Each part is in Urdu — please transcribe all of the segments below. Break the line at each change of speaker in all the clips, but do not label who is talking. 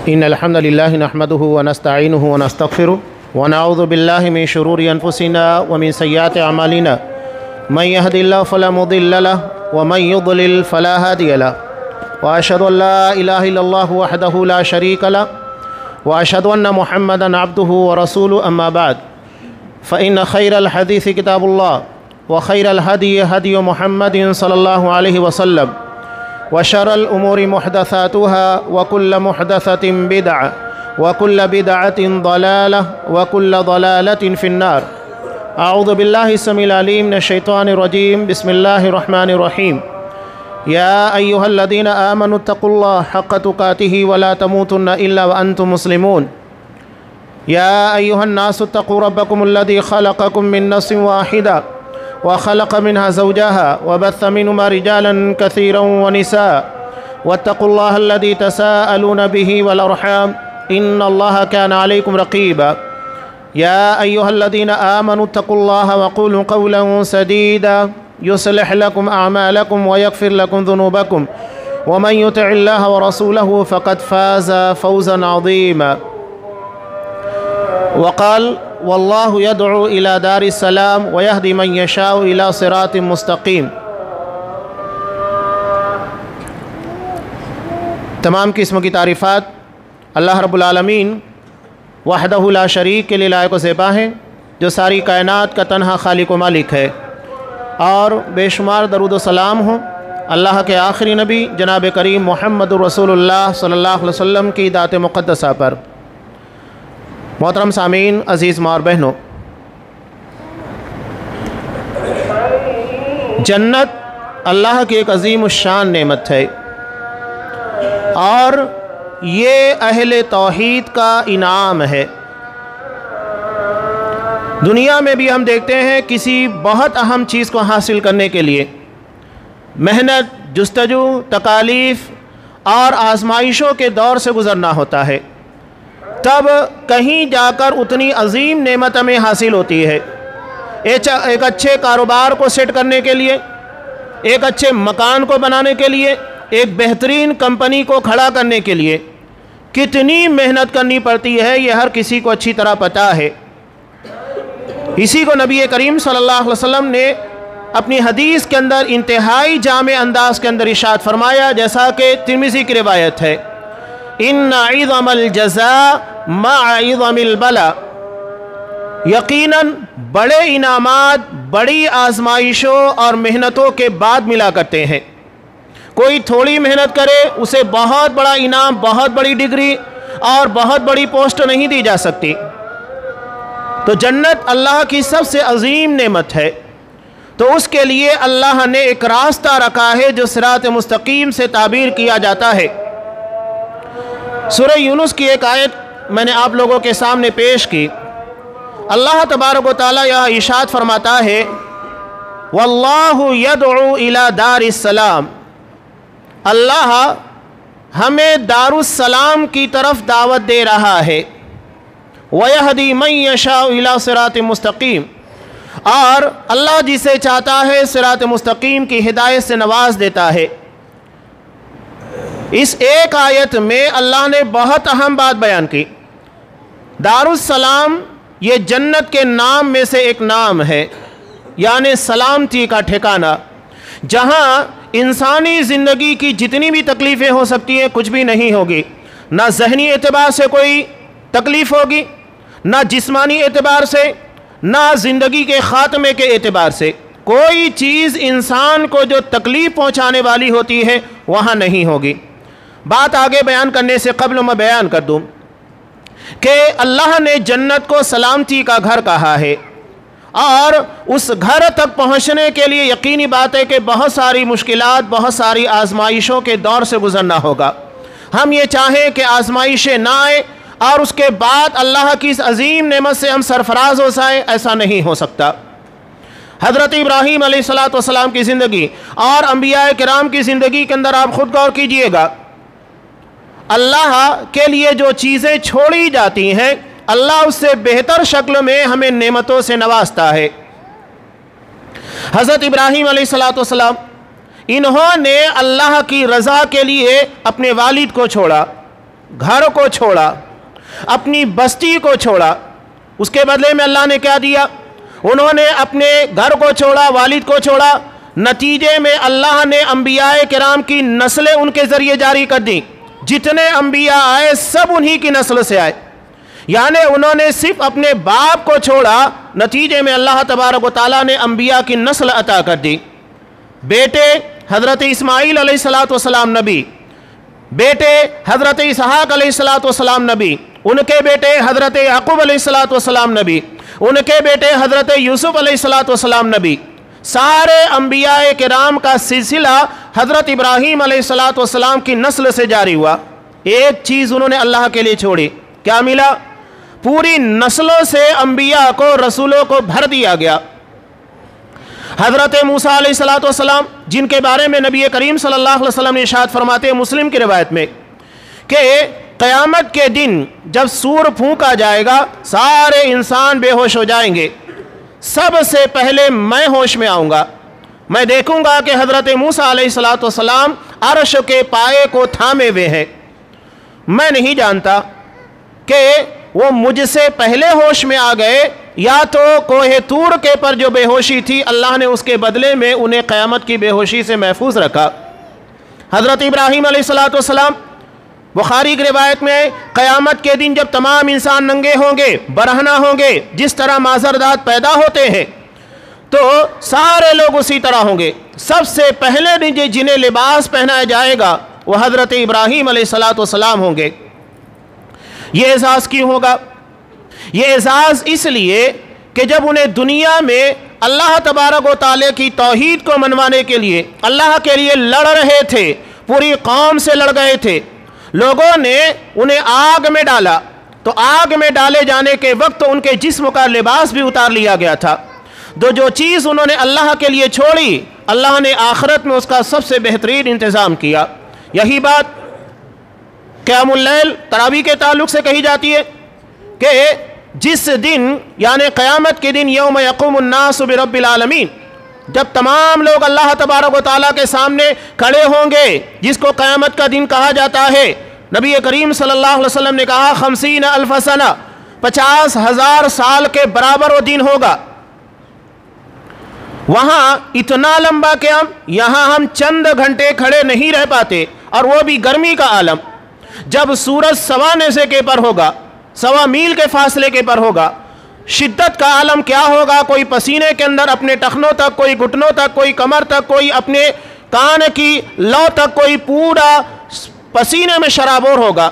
إن الحمد لله نحمده ونستعينه ونستغفره ونعوذ بالله من شرور أنفسنا ومن سيئات أعمالنا من يهد الله فلا مضل له ومن يضلل فلا هادي له وأشهد أن لا إله إلا الله وحده لا شريك له وأشهد أن محمدا عبده ورسوله أما بعد فإن خير الحديث كتاب الله وخير الهدي هدي محمد صلى الله عليه وسلم وشر الأمور محدثاتها وكل محدثة بدعة وكل بدعة ضلالة وكل ضلالة في النار. أعوذ بالله السميع العليم من الشيطان الرجيم. بسم الله الرحمن الرحيم. يا أيها الذين آمنوا اتقوا الله حق تقاته ولا تموتن إلا وأنتم مسلمون. يا أيها الناس اتقوا ربكم الذي خلقكم من نفس واحدة وخلق منها زوجها وبث منهما رجالا كثيرا ونساء واتقوا الله الذي تساءلون به والأرحام إن الله كان عليكم رقيبا. يا أيها الذين آمنوا اتقوا الله وقولوا قولا سديدا يصلح لكم أعمالكم ويغفر لكم ذنوبكم ومن يطع الله ورسوله فقد فاز فوزا عظيما. وقال والله يدعو إلى دار السلام ويهدي من يشاء إلى صراط مستقيم. تمام قسم کی تعریفات اللہ رب العالمین وحدہ لا شریک کے لیے لائق و زیبا ہیں، جو ساری کائنات کا تنہا خالق و مالک ہے، اور بے شمار درود و سلام ہوں اللہ کے آخری نبی جناب کریم محمد رسول اللہ صلی اللہ علیہ وسلم کی ذات مقدسہ پر. محترم سامعین، عزیز ماں اور بہنوں، جنت اللہ کی ایک عظیم الشان نعمت ہے، اور یہ اہل توحید کا انعام ہے. دنیا میں بھی ہم دیکھتے ہیں کسی بہت اہم چیز کو حاصل کرنے کے لیے محنت، جستجو، تکالیف اور آزمائشوں کے دور سے گزرنا ہوتا ہے، تب کہیں جا کر اتنی عظیم نعمت ہمیں حاصل ہوتی ہے. ایک اچھے کاروبار کو سیٹ کرنے کے لیے، ایک اچھے مکان کو بنانے کے لیے، ایک بہترین کمپنی کو کھڑا کرنے کے لیے کتنی محنت کرنی پڑتی ہے، یہ ہر کسی کو اچھی طرح پتہ ہے. اسی کو نبی کریم صلی اللہ علیہ وسلم نے اپنی حدیث کے اندر انتہائی جامع انداز کے اندر ارشاد فرمایا، جیسا کہ ترمذی کی روایت ہے، ان عظم الجزاء مع عظم البلاء. یقیناً بڑے انعامات بڑی آزمائشوں اور محنتوں کے بعد ملا کرتے ہیں. کوئی تھوڑی محنت کرے اسے بہت بڑا انعام، بہت بڑی ڈگری اور بہت بڑی پوسٹ نہیں دی جا سکتی. تو جنت اللہ کی سب سے عظیم نعمت ہے، تو اس کے لیے اللہ نے ایک راستہ رکھا ہے جو صراط مستقیم سے تعبیر کیا جاتا ہے. سورہ یونس کی ایک آیت میں نے آپ لوگوں کے سامنے پیش کی. اللہ تبارک و تعالیٰ یہاں ارشاد فرماتا ہے، واللہ یدعو الی دار السلام. اللہ ہمیں دار السلام کی طرف دعوت دے رہا ہے. وَيَهْدِي مَن يَشَاءُ إِلَىٰ صِرَاطٍ مُسْتَقِيمٍ. اور اللہ جسے چاہتا ہے صراط مستقیم کی ہدایت سے نواز دیتا ہے. اس ایک آیت میں اللہ نے بہت اہم بات بیان کی. دار السلام یہ جنت کے نام میں سے ایک نام ہے، یعنی سلامتی کا ٹھکانہ، جہاں انسانی زندگی کی جتنی بھی تکلیفیں ہو سکتی ہیں کچھ بھی نہیں ہوگی. نہ ذہنی اعتبار سے کوئی تکلیف ہوگی، نہ جسمانی اعتبار سے، نہ زندگی کے خاتمے کے اعتبار سے. کوئی چیز انسان کو جو تکلیف پہنچانے والی ہوتی ہے وہاں نہیں ہوگی. بات آگے بیان کرنے سے قبل میں بیان کر دوں کہ اللہ نے جنت کو سلامتی کا گھر کہا ہے، اور اس گھر تک پہنچنے کے لیے یقینی بات ہے کہ بہت ساری مشکلات، بہت ساری آزمائشوں کے دور سے گزرنا ہوگا. ہم یہ چاہیں کہ آزمائشیں نہ آئیں اور اس کے بعد اللہ کی اس عظیم نعمت سے ہم سرفراز ہو جائیں، ایسا نہیں ہو سکتا. حضرت ابراہیم علیہ السلام کی زندگی اور انبیاء کرام کی زندگی کے اندر آپ خود غور کیجئے گا. اللہ کے لیے جو چیزیں چھوڑی جاتی ہیں اللہ اس سے بہتر شکل میں ہمیں نعمتوں سے نوازتا ہے. حضرت ابراہیم علیہ السلام انہوں نے اللہ کی رضا کے لیے اپنے والد کو چھوڑا، گھر کو چھوڑا، اپنی بستی کو چھوڑا، اس کے بدلے میں اللہ نے کیا دیا؟ انہوں نے اپنے گھر کو چھوڑا، والد کو چھوڑا، نتیجے میں اللہ نے انبیاء کرام کی نسلیں ان کے ذریعے جاری کر دیں۔ جتنے انبیاء آئے سب انہی کی نسل سے آئے، یعنی انہوں نے صرف اپنے باپ کو چھوڑا، نتیجے میں اللہ تبارک و تعالیٰ نے انبیاء کی نسل عطا کر دی۔ بیٹے حضرت اسماعیل علیہ السلام نبی، بیٹے حضرت اسحاق علیہ السلام نبی، ان کے بیٹے حضرت یعقوب علیہ السلام نبی، ان کے بیٹے حضرت یوسف علیہ السلام نبی۔ سارے انبیاء کرام کا سلسلہ حضرت ابراہیم علیہ السلام کی نسل سے جاری ہوا۔ ایک چیز انہوں نے اللہ کے لیے چھوڑی، کیا ملا؟ پوری نسلوں سے انبیاء کو، رسولوں کو بھر دیا گیا۔ حضرت موسیٰ علیہ السلام، جن کے بارے میں نبی کریم صلی اللہ علیہ وسلم نے ارشاد فرماتے ہیں مسلم کی روایت میں کہ قیامت کے دن جب سور پھونکا جائے گا سارے انسان بے ہوش ہو جائیں گے، سب سے پہلے میں ہوش میں آؤں گا، میں دیکھوں گا کہ حضرت موسیٰ علیہ السلام عرش کے پائے کو تھامے ہوئے ہیں۔ میں نہیں جانتا کہ وہ مجھ سے پہلے ہوش میں آ گئے یا تو کوہ طور کے پر جو بے ہوشی تھی اللہ نے اس کے بدلے میں انہیں قیامت کی بے ہوشی سے محفوظ رکھا۔ حضرت ابراہیم علیہ السلام، بخاری کی روایت میں قیامت کے دن جب تمام انسان ننگے ہوں گے، برہنہ ہوں گے، جس طرح مازردات پیدا ہوتے ہیں تو سارے لوگ اسی طرح ہوں گے۔ سب سے پہلے جنہیں لباس پہنایا جائے گا وہ حضرت ابراہیم علیہ السلام ہوں گے۔ یہ اعزاز کیوں ہوگا؟ یہ اعزاز اس لیے کہ جب انہیں دنیا میں اللہ تبارک و تعالیٰ کی توحید کو منوانے کے لیے اللہ کے لیے لڑ رہے تھے، پوری قوم سے لڑ گئے تھے، لوگوں نے انہیں آگ میں ڈالا تو آگ میں ڈالے جانے کے وقت ان کے جسم کا لباس بھی اتار لیا گیا تھا۔ جو چیز انہوں نے اللہ کے لیے چھوڑی اللہ نے آخرت میں اس کا سب سے بہترین انتظام کیا۔ یہی بات قیام اللیل تراویح کے تعلق سے کہی جاتی ہے کہ جس دن یعنی قیامت کے دن یوم یقوم الناس برب العالمین، جب تمام لوگ اللہ تبارک و تعالیٰ کے سامنے کھڑے ہوں گے، جس کو قیامت کا دن کہا جاتا ہے، نبی کریم صلی اللہ علیہ وسلم نے کہا 50,000 سنہ، 50,000 سال کے برابر وہ دن ہوگا۔ وہاں اتنا لمبا قیام، یہاں ہم چند گھنٹے کھڑے نہیں رہ پاتے، اور وہ بھی گرمی کا عالم، جب سورج سوا نیزے کے پر ہوگا، 1.25 میل کے فاصلے کے پر ہوگا، شدت کا عالم کیا ہوگا، کوئی پسینے کے اندر اپنے ٹخنوں تک، کوئی گھٹنوں تک، کوئی کمر تک، کوئی اپنے کان کی لو تک، کوئی پورا پسینے میں شرابور ہوگا۔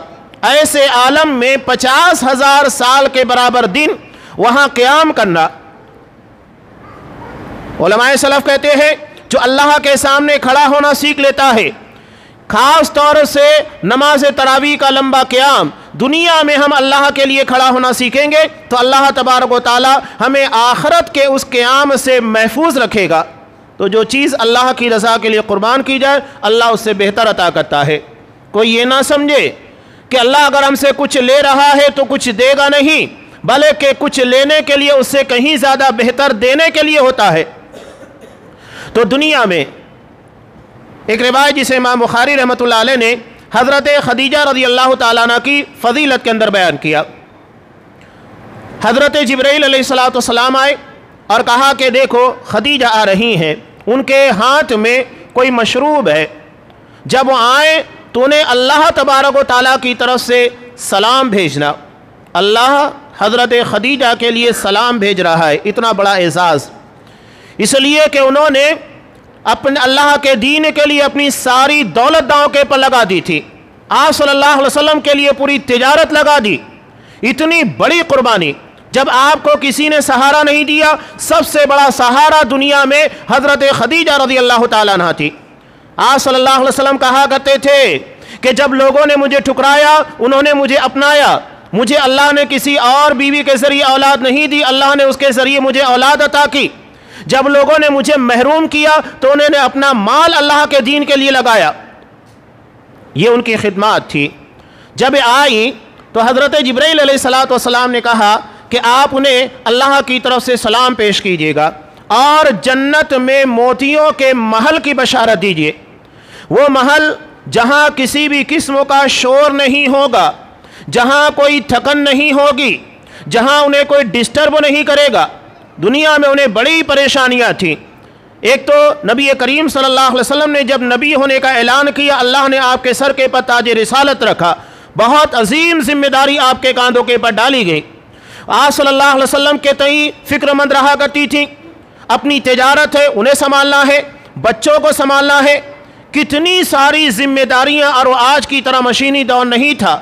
ایسے عالم میں 50,000 سال کے برابر دن وہاں قیام کرنا، علماء سلف کہتے ہیں جو اللہ کے سامنے کھڑا ہونا سیکھ لیتا ہے، خاص طور سے نماز تراویح کا لمبا قیام، دنیا میں ہم اللہ کے لیے کھڑا ہونا سیکھیں گے تو اللہ تبارک و تعالی ہمیں آخرت کے اس قیام سے محفوظ رکھے گا۔ تو جو چیز اللہ کی رضا کے لیے قربان کی جائے اللہ اس سے بہتر عطا کرتا ہے۔ کوئی یہ نہ سمجھے کہ اللہ اگر ہم سے کچھ لے رہا ہے تو کچھ دے گا نہیں، بلکہ کچھ لینے کے لیے اس سے کہیں زیادہ بہتر دینے کے لیے ہوتا ہے۔ تو دنیا میں ایک روایت جسے امام بخاری رحمۃ اللہ علیہ نے حضرت خدیجہ رضی اللہ تعالیٰ عنہ کی فضیلت کے اندر بیان کیا۔ حضرت جبرائیل علیہ السلام آئے اور کہا کہ دیکھو خدیجہ آ رہی ہیں، ان کے ہاتھ میں کوئی مشروب ہے، جب وہ آئیں تو انہیں اللہ تبارک و تعالیٰ کی طرف سے سلام بھیجنا۔ اللہ حضرت خدیجہ کے لیے سلام بھیج رہا ہے، اتنا بڑا اعزاز، اس لیے کہ انہوں نے اپنے اللہ کے دین کے لیے اپنی ساری دولت داؤں کے پر لگا دی تھی، آپ صلی اللہ علیہ وسلم کے لیے پوری تجارت لگا دی، اتنی بڑی قربانی۔ جب آپ کو کسی نے سہارا نہیں دیا، سب سے بڑا سہارا دنیا میں حضرت خدیجہ رضی اللہ تعالیٰ عنہ تھی۔ آپ صلی اللہ علیہ وسلم کہا کرتے تھے کہ جب لوگوں نے مجھے ٹھکرایا انہوں نے مجھے اپنایا، مجھے اللہ نے کسی اور بیوی کے ذریعے اولاد نہیں دی، اللہ نے اس کے ذریعے مجھے اولاد عطا کی۔ جب لوگوں نے مجھے محروم کیا تو انہوں نے اپنا مال اللہ کے دین کے لیے لگایا، یہ ان کی خدمات تھی۔ جب آئی تو حضرت جبرائیل علیہ السلام نے کہا کہ آپ انہیں اللہ کی طرف سے سلام پیش کیجیے گا اور جنت میں موتیوں کے محل کی بشارت دیجیے، وہ محل جہاں کسی بھی قسم کا شور نہیں ہوگا، جہاں کوئی تھکن نہیں ہوگی، جہاں انہیں کوئی ڈسٹرب نہیں کرے گا۔ دنیا میں انہیں بڑی پریشانیاں تھیں۔ ایک تو نبی کریم صلی اللہ علیہ وسلم نے جب نبی ہونے کا اعلان کیا، اللہ نے آپ کے سر کے پر تاج رسالت رکھا، بہت عظیم ذمہ داری آپ کے کاندھوں کے پر ڈالی گئی۔ آپ صلی اللہ علیہ وسلم کے تئیں فکر مند رہا کرتی تھیں، اپنی تجارت ہے انہیں سنبھالنا ہے، بچوں کو سنبھالنا ہے، کتنی ساری ذمہ داریاں۔ اور وہ آج کی طرح مشینی دور نہیں تھا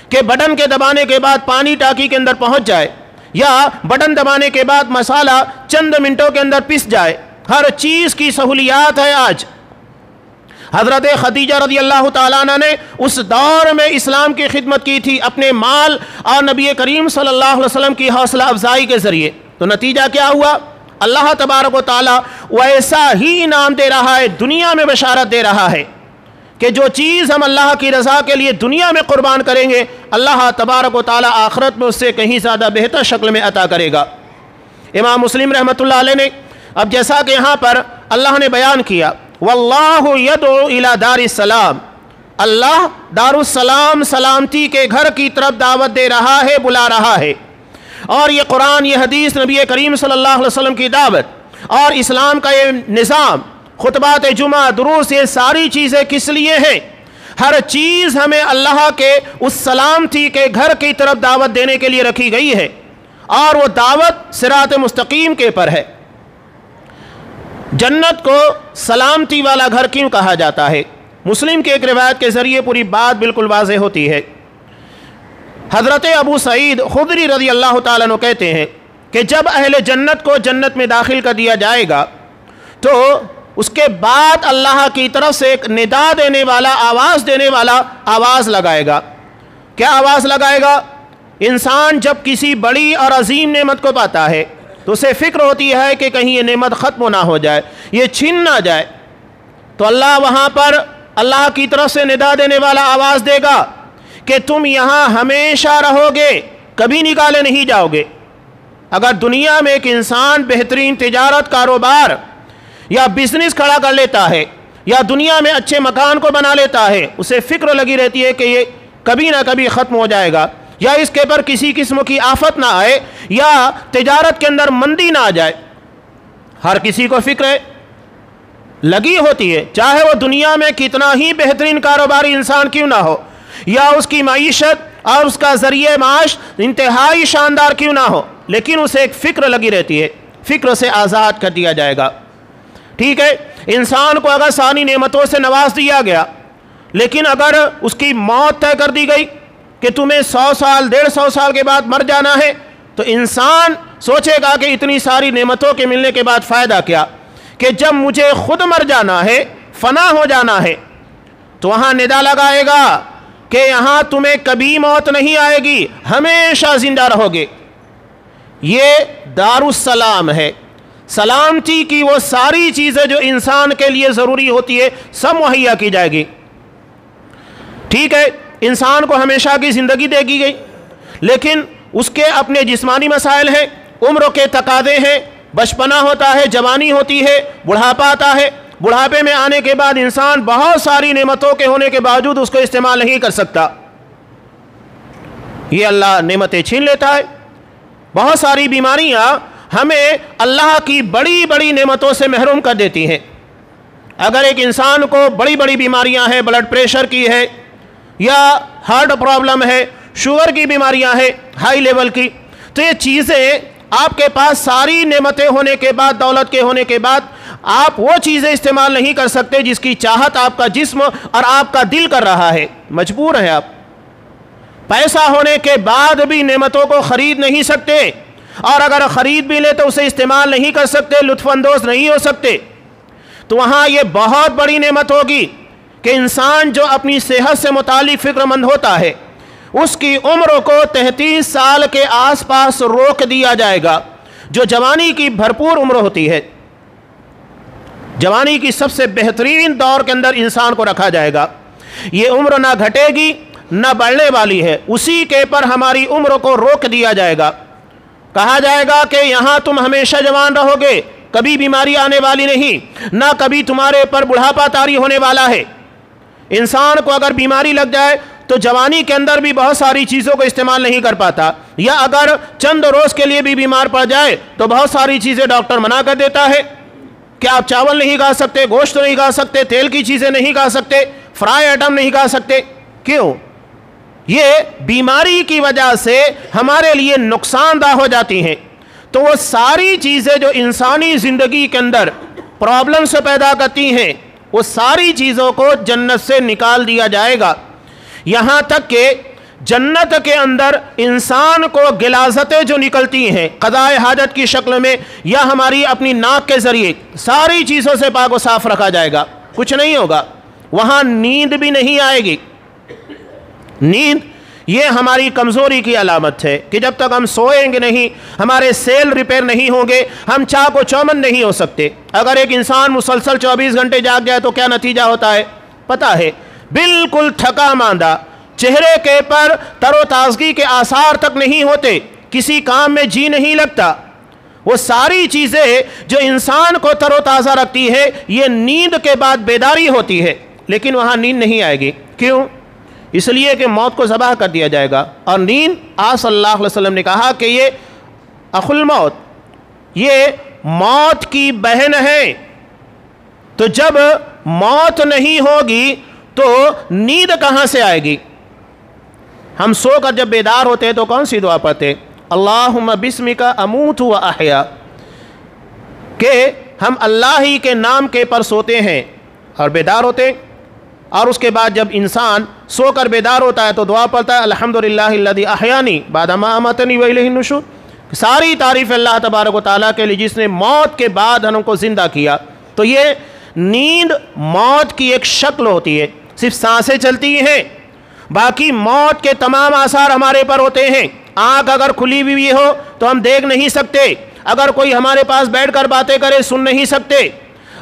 کہ بٹن کے دبانے کے بعد پانی ٹانکی کے اندر پہنچ جائے، یا بٹن دبانے کے بعد مسالہ چند منٹوں کے اندر پس جائے۔ ہر چیز کی سہولیات ہے آج۔ حضرت خدیجہ رضی اللہ تعالیٰ عنہ نے اس دور میں اسلام کی خدمت کی تھی اپنے مال اور نبی کریم صلی اللہ علیہ وسلم کی حوصلہ افزائی کے ذریعے۔ تو نتیجہ کیا ہوا؟ اللہ تبارک و تعالیٰ ویسا ہی انعام دے رہا ہے، دنیا میں بشارت دے رہا ہے کہ جو چیز ہم اللہ کی رضا کے لیے دنیا میں قربان کریں گے، اللہ تبارک و تعالیٰ آخرت میں اس سے کہیں زیادہ بہتر شکل میں عطا کرے گا۔ امام مسلم رحمۃ اللہ علیہ نے اب جیسا کہ یہاں پر اللہ نے بیان کیا، واللہ یدعو الی دار السلام، اللہ دار السلام سلامتی کے گھر کی طرف دعوت دے رہا ہے، بلا رہا ہے۔ اور یہ قرآن، یہ حدیث، نبی کریم صلی اللہ علیہ وسلم کی دعوت اور اسلام کا یہ نظام، خطبات جمعہ، دروس، یہ ساری چیزیں کس لیے ہیں؟ ہر چیز ہمیں اللہ کے اس سلامتی کے گھر کی طرف دعوت دینے کے لیے رکھی گئی ہے، اور وہ دعوت صراط مستقیم کے پر ہے۔ جنت کو سلامتی والا گھر کیوں کہا جاتا ہے؟ مسلم کے ایک روایت کے ذریعے پوری بات بالکل واضح ہوتی ہے۔ حضرت ابو سعید خدری رضی اللہ تعالیٰ عنہ کہتے ہیں کہ جب اہل جنت کو جنت میں داخل کر دیا جائے گا تو اس کے بعد اللہ کی طرف سے ایک ندا دینے والا، آواز دینے والا آواز لگائے گا۔ کیا آواز لگائے گا؟ انسان جب کسی بڑی اور عظیم نعمت کو پاتا ہے تو اسے فکر ہوتی ہے کہ کہیں یہ نعمت ختم نہ ہو جائے، یہ چھن نہ جائے، تو اللہ وہاں پر اللہ کی طرف سے ندا دینے والا آواز دے گا کہ تم یہاں ہمیشہ رہو گے، کبھی نکالے نہیں جاؤ گے۔ اگر دنیا میں ایک انسان بہترین تجارت، کاروبار یا بزنس کھڑا کر لیتا ہے، یا دنیا میں اچھے مکان کو بنا لیتا ہے، اسے فکر لگی رہتی ہے کہ یہ کبھی نہ کبھی ختم ہو جائے گا، یا اس کے پر کسی قسم کی آفت نہ آئے، یا تجارت کے اندر مندی نہ آ جائے۔ ہر کسی کو فکر لگی ہوتی ہے، چاہے وہ دنیا میں کتنا ہی بہترین کاروباری انسان کیوں نہ ہو، یا اس کی معیشت اور اس کا ذریعہ معاش انتہائی شاندار کیوں نہ ہو، لیکن اسے ایک فکر لگی رہتی ہے، فکر سے آزاد کر دیا جائے گا۔ ٹھیک ہے، انسان کو اگر ساری نعمتوں سے نواز دیا گیا، لیکن اگر اس کی موت طے کر دی گئی کہ تمہیں 100 سال 150 سال کے بعد مر جانا ہے، تو انسان سوچے گا کہ اتنی ساری نعمتوں کے ملنے کے بعد فائدہ کیا، کہ جب مجھے خود مر جانا ہے، فنا ہو جانا ہے، تو وہاں ندا لگائے گا کہ یہاں تمہیں کبھی موت نہیں آئے گی، ہمیشہ زندہ رہو گے۔ یہ دار السلام ہے۔ سلامتی کی وہ ساری چیزیں جو انسان کے لیے ضروری ہوتی ہے سب مہیا کی جائے گی۔ ٹھیک ہے، انسان کو ہمیشہ کی زندگی دے دی گئی، لیکن اس کے اپنے جسمانی مسائل ہیں، عمر کے تقاضے ہیں، بچپنا ہوتا ہے، جوانی ہوتی ہے، بڑھاپا آتا ہے۔ بڑھاپے میں آنے کے بعد انسان بہت ساری نعمتوں کے ہونے کے باوجود اس کو استعمال نہیں کر سکتا، یہ اللہ نعمتیں چھین لیتا ہے۔ بہت ساری بیماریاں ہمیں اللہ کی بڑی بڑی نعمتوں سے محروم کر دیتی ہیں۔ اگر ایک انسان کو بڑی بڑی بیماریاں ہیں، بلڈ پریشر کی ہے، یا ہارٹ پرابلم ہے، شوگر کی بیماریاں ہیں ہائی لیول کی، تو یہ چیزیں آپ کے پاس ساری نعمتیں ہونے کے بعد، دولت کے ہونے کے بعد، آپ وہ چیزیں استعمال نہیں کر سکتے جس کی چاہت آپ کا جسم اور آپ کا دل کر رہا ہے، مجبور ہیں آپ۔ پیسہ ہونے کے بعد بھی نعمتوں کو خرید نہیں سکتے، اور اگر خرید بھی لے تو اسے استعمال نہیں کر سکتے، لطف اندوز نہیں ہو سکتے۔ تو وہاں یہ بہت بڑی نعمت ہوگی کہ انسان جو اپنی صحت سے متعلق فکر مند ہوتا ہے، اس کی عمر کو 33 سال کے آس پاس روک دیا جائے گا، جو جوانی کی بھرپور عمر ہوتی ہے۔ جوانی کی سب سے بہترین دور کے اندر انسان کو رکھا جائے گا۔ یہ عمر نہ گھٹے گی نہ بڑھنے والی ہے، اسی کے پر ہماری عمر کو روک دیا جائے گا۔ کہا جائے گا کہ یہاں تم ہمیشہ جوان رہو گے، کبھی بیماری آنے والی نہیں، نہ کبھی تمہارے پر بڑھاپا طاری ہونے والا ہے۔ انسان کو اگر بیماری لگ جائے تو جوانی کے اندر بھی بہت ساری چیزوں کو استعمال نہیں کر پاتا، یا اگر چند روز کے لیے بھی بیمار پڑ جائے تو بہت ساری چیزیں ڈاکٹر منع کر دیتا ہے کہ آپ چاول نہیں کھا سکتے، گوشت نہیں کھا سکتے، تیل کی چیزیں نہیں کھا سکتے، فرائی آئٹم نہیں کھا سکتے۔ کیوں؟ یہ بیماری کی وجہ سے ہمارے لیے نقصان دہ ہو جاتی ہیں۔ تو وہ ساری چیزیں جو انسانی زندگی کے اندر پرابلم سے پیدا کرتی ہیں، وہ ساری چیزوں کو جنت سے نکال دیا جائے گا، یہاں تک کہ جنت کے اندر انسان کو غلاظتیں جو نکلتی ہیں قضاء حاجت کی شکل میں یا ہماری اپنی ناک کے ذریعے، ساری چیزوں سے پاک و صاف رکھا جائے گا، کچھ نہیں ہوگا۔ وہاں نیند بھی نہیں آئے گی۔ نیند یہ ہماری کمزوری کی علامت ہے کہ جب تک ہم سوئیں گے نہیں، ہمارے سیل ریپیئر نہیں ہوں گے، ہم چاق و چوبند نہیں ہو سکتے۔ اگر ایک انسان مسلسل 24 گھنٹے جاگ جائے تو کیا نتیجہ ہوتا ہے پتہ ہے؟ بالکل تھکا ماندہ، چہرے کے پر تر و تازگی کے آثار تک نہیں ہوتے، کسی کام میں جی نہیں لگتا۔ وہ ساری چیزیں جو انسان کو تر و تازہ رکھتی ہے، یہ نیند کے بعد بیداری ہوتی ہے، لیکن وہاں نیند نہیں آئے گی۔ کیوں؟ اس لیے کہ موت کو ذبح کر دیا جائے گا، اور نیند آپ صلی اللہ علیہ وسلم نے کہا کہ یہ اخو الموت، یہ موت کی بہن ہے۔ تو جب موت نہیں ہوگی تو نیند کہاں سے آئے گی؟ ہم سو کر جب بیدار ہوتے ہیں تو کون سی دعا پڑھتے؟ اللہم بسمک اموت و احیا، کہ ہم اللہ ہی کے نام کے پر سوتے ہیں اور بیدار ہوتے ہیں، اور اس کے بعد جب انسان سو کر بیدار ہوتا ہے تو دعا پڑھتا ہے الحمدللہ الذی احیانی بعد ما اماتنی والیہ النشور، ساری تعریف اللہ تبارک و تعالیٰ کے لیے جس نے موت کے بعد ہم کو زندہ کیا۔ تو یہ نیند موت کی ایک شکل ہوتی ہے، صرف سانسیں چلتی ہیں، باقی موت کے تمام آثار ہمارے پر ہوتے ہیں۔ آنکھ اگر کھلی ہوئی ہو تو ہم دیکھ نہیں سکتے، اگر کوئی ہمارے پاس بیٹھ کر باتیں کرے سن نہیں سکتے،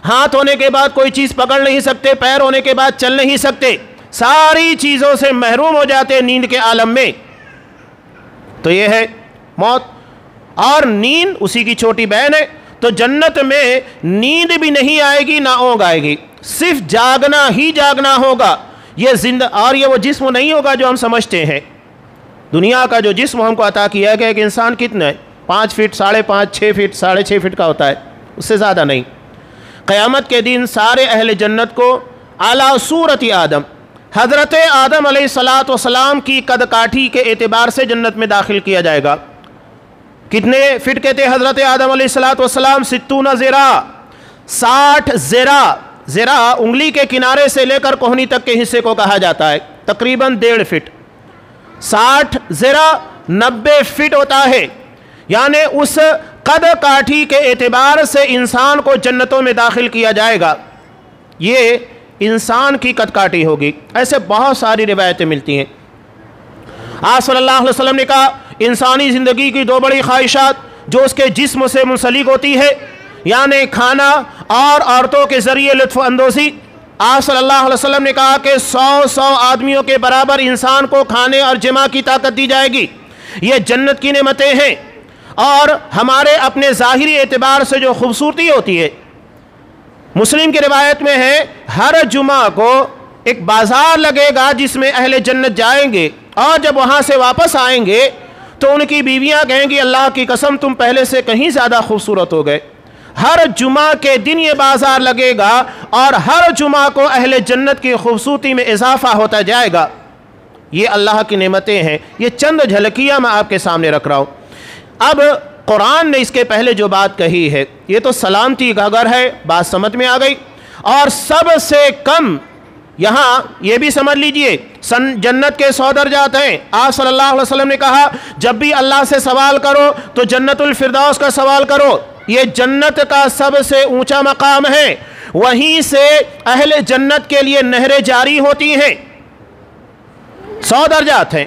ہاتھ ہونے کے بعد کوئی چیز پکڑ نہیں سکتے، پیر ہونے کے بعد چل نہیں سکتے، ساری چیزوں سے محروم ہو جاتے ہیں نیند کے عالم میں۔ تو یہ ہے موت، اور نیند اسی کی چھوٹی بہن ہے۔ تو جنت میں نیند بھی نہیں آئے گی، نہ اونگ آئے گی، صرف جاگنا ہی جاگنا ہوگا۔ یہ زندہ، اور یہ وہ جسم نہیں ہوگا جو ہم سمجھتے ہیں۔ دنیا کا جو جسم ہم کو عطا کیا گیا کہ انسان کتنا ہے، 5 فٹ، 5.5، 6 فٹ، 6.5 فٹ کا ہوتا ہے، اس سے زیادہ نہیں۔ قیامت کے دن سارے اہل جنت کو اعلیٰ صورت آدم، حضرت آدم علیہ السلام کی قد کاٹھی کے اعتبار سے جنت میں داخل کیا جائے گا۔ کتنے فٹ کے تھے حضرت آدم علیہ السلام؟ 60 ذراع، 60 ذراع۔ ذراع انگلی کے کنارے سے لے کر کوہنی تک کے حصے کو کہا جاتا ہے، تقریباً 1.5 فٹ۔ 60 ذراع 90 فٹ ہوتا ہے، یعنی اس قد کاٹھی کے اعتبار سے انسان کو جنتوں میں داخل کیا جائے گا۔ یہ انسان کی قد کاٹھی ہوگی۔ ایسے بہت ساری روایتیں ملتی ہیں۔ آپ صلی اللہ علیہ وسلم نے کہا انسانی زندگی کی 2 بڑی خواہشات جو اس کے جسم سے منسلک ہوتی ہے، یعنی کھانا اور عورتوں کے ذریعے لطف اندوزی۔ آپ صلی اللہ علیہ وسلم نے کہا کہ 100 آدمیوں کے برابر انسان کو کھانے اور جمع کی طاقت دی جائے گی۔ یہ جنت کی نعمتیں ہیں، اور ہمارے اپنے ظاہری اعتبار سے جو خوبصورتی ہوتی ہے، مسلم کی روایت میں ہے ہر جمعہ کو ایک بازار لگے گا جس میں اہل جنت جائیں گے، اور جب وہاں سے واپس آئیں گے تو ان کی بیویاں کہیں گی اللہ کی قسم تم پہلے سے کہیں زیادہ خوبصورت ہو گئے۔ ہر جمعہ کے دن یہ بازار لگے گا، اور ہر جمعہ کو اہل جنت کی خوبصورتی میں اضافہ ہوتا جائے گا۔ یہ اللہ کی نعمتیں ہیں، یہ چند جھلکیاں میں آپ کے سامنے رکھ رہا ہوں۔ اب قرآن نے اس کے پہلے جو بات کہی ہے، یہ تو سلامتی کا گھر ہے، بات سمجھ میں آ گئی۔ اور سب سے کم یہاں یہ بھی سمجھ لیجئے جنت کے 100 درجات ہیں۔ آپ صلی اللہ علیہ وسلم نے کہا جب بھی اللہ سے سوال کرو تو جنت الفردوس کا سوال کرو، یہ جنت کا سب سے اونچا مقام ہے، وہیں سے اہل جنت کے لیے نہریں جاری ہوتی ہیں۔ 100 درجات ہیں،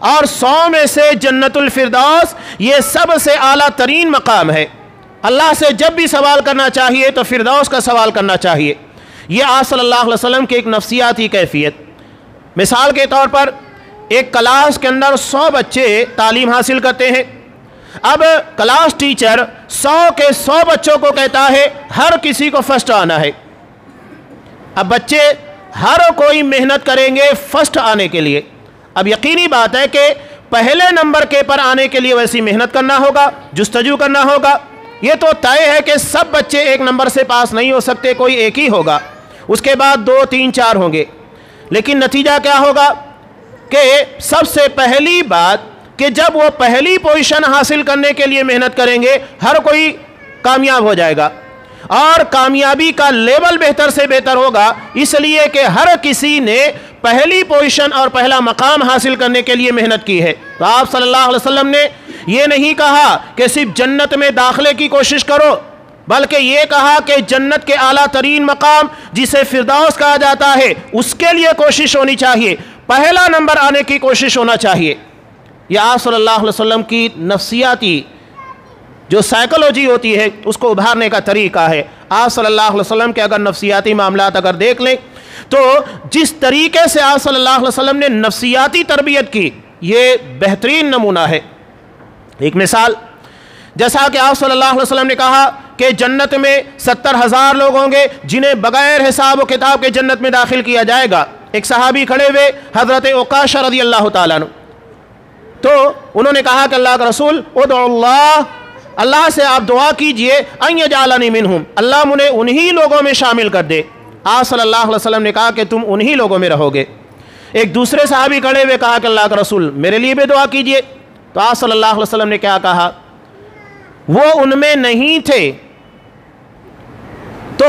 اور 100 میں سے جنت الفردوس یہ سب سے اعلیٰ ترین مقام ہے۔ اللہ سے جب بھی سوال کرنا چاہیے تو فردوس کا سوال کرنا چاہیے۔ یہ آپ صلی اللہ علیہ وسلم کی ایک نفسیاتی کیفیت۔ مثال کے طور پر ایک کلاس کے اندر 100 بچے تعلیم حاصل کرتے ہیں۔ اب کلاس ٹیچر 100 کے 100 بچوں کو کہتا ہے ہر کسی کو فرسٹ آنا ہے۔ اب بچے ہر کوئی محنت کریں گے فرسٹ آنے کے لیے۔ اب یقینی بات ہے کہ پہلے نمبر کے پر آنے کے لیے ویسی محنت کرنا ہوگا، جستجو کرنا ہوگا۔ یہ تو طے ہے کہ سب بچے ایک نمبر سے پاس نہیں ہو سکتے، کوئی ایک ہی ہوگا، اس کے بعد 2 3 4 ہوں گے۔ لیکن نتیجہ کیا ہوگا کہ سب سے پہلی بات کہ جب وہ پہلی پوزیشن حاصل کرنے کے لیے محنت کریں گے، ہر کوئی کامیاب ہو جائے گا، اور کامیابی کا لیول بہتر سے بہتر ہوگا، اس لیے کہ ہر کسی نے پہلی پوزیشن اور پہلا مقام حاصل کرنے کے لیے محنت کی ہے۔ تو آپ صلی اللہ علیہ وسلم نے یہ نہیں کہا کہ صرف جنت میں داخلے کی کوشش کرو، بلکہ یہ کہا کہ جنت کے اعلیٰ ترین مقام جسے فردوس کہا جاتا ہے اس کے لیے کوشش ہونی چاہیے، پہلا نمبر آنے کی کوشش ہونا چاہیے۔ یہ آپ صلی اللہ علیہ وسلم کی نفسیاتی جو سائیکولوجی ہوتی ہے اس کو ابھارنے کا طریقہ ہے۔ آپ صلی اللہ علیہ وسلم کے اگر نفسیاتی معاملات اگر دیکھ لیں تو جس طریقے سے آپ صلی اللہ علیہ وسلم نے نفسیاتی تربیت کی، یہ بہترین نمونہ ہے۔ ایک مثال، جیسا کہ آپ صلی اللہ علیہ وسلم نے کہا کہ جنت میں 70,000 لوگ ہوں گے جنہیں بغیر حساب و کتاب کے جنت میں داخل کیا جائے گا۔ ایک صحابی کھڑے ہوئے حضرت عکاشہ رضی اللہ تعالیٰ عنہ، تو انہوں نے کہا کہ اللہ کا رسول ادعو اللہ سے آپ دعا کیجئے ان یجعلنی منہم، اللہ مجھے انہی لوگوں میں شامل کر دے۔ آپ صلی اللہ علیہ وسلم نے کہا کہ تم انہی لوگوں میں رہو گے۔ ایک دوسرے صحابی کھڑے ہوئے کہا کہ اللہ کا رسول میرے لیے بھی دعا کیجئے۔ تو آپ صلی اللہ علیہ وسلم نے کیا کہا؟ وہ ان میں نہیں تھے تو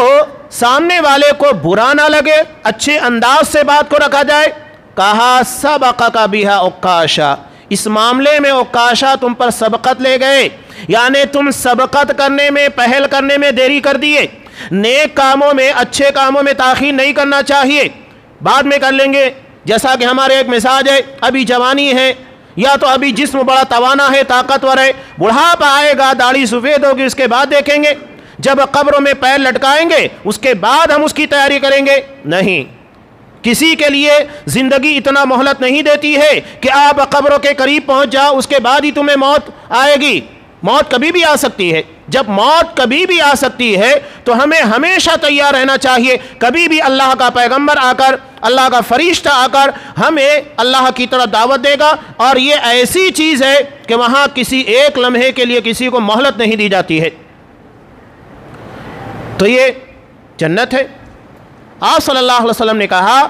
سامنے والے کو برا نہ لگے، اچھے انداز سے بات کو رکھا جائے۔ کہا سبقک بہا عکاشہ، اس معاملے میں عکاشہ تم پر سبقت لے گئے، یعنی تم سبقت کرنے میں، پہل کرنے میں دیری کر دیے۔ نیک کاموں میں، اچھے کاموں میں تاخیر نہیں کرنا چاہیے، بعد میں کر لیں گے۔ جیسا کہ ہمارے ایک مزاج ہے، ابھی جوانی ہے یا تو ابھی جسم بڑا توانا ہے، طاقتور ہے، بڑھاپا آئے گا، داڑھی سفید ہوگی، اس کے بعد دیکھیں گے، جب قبروں میں پیر لٹکائیں گے اس کے بعد ہم اس کی تیاری کریں گے۔ نہیں، کسی کے لیے زندگی اتنا مہلت نہیں دیتی ہے کہ آپ قبروں کے قریب پہنچ جاؤ اس کے بعد ہی تمہیں موت آئے گی۔ موت کبھی بھی آ سکتی ہے۔ جب موت کبھی بھی آ سکتی ہے تو ہمیں ہمیشہ تیار رہنا چاہیے۔ کبھی بھی اللہ کا پیغمبر آ کر، اللہ کا فرشتہ آ کر ہمیں اللہ کی طرف دعوت دے گا، اور یہ ایسی چیز ہے کہ وہاں کسی ایک لمحے کے لیے کسی کو مہلت نہیں دی جاتی ہے۔ تو یہ جنت ہے۔ آپ صلی اللہ علیہ وسلم نے کہا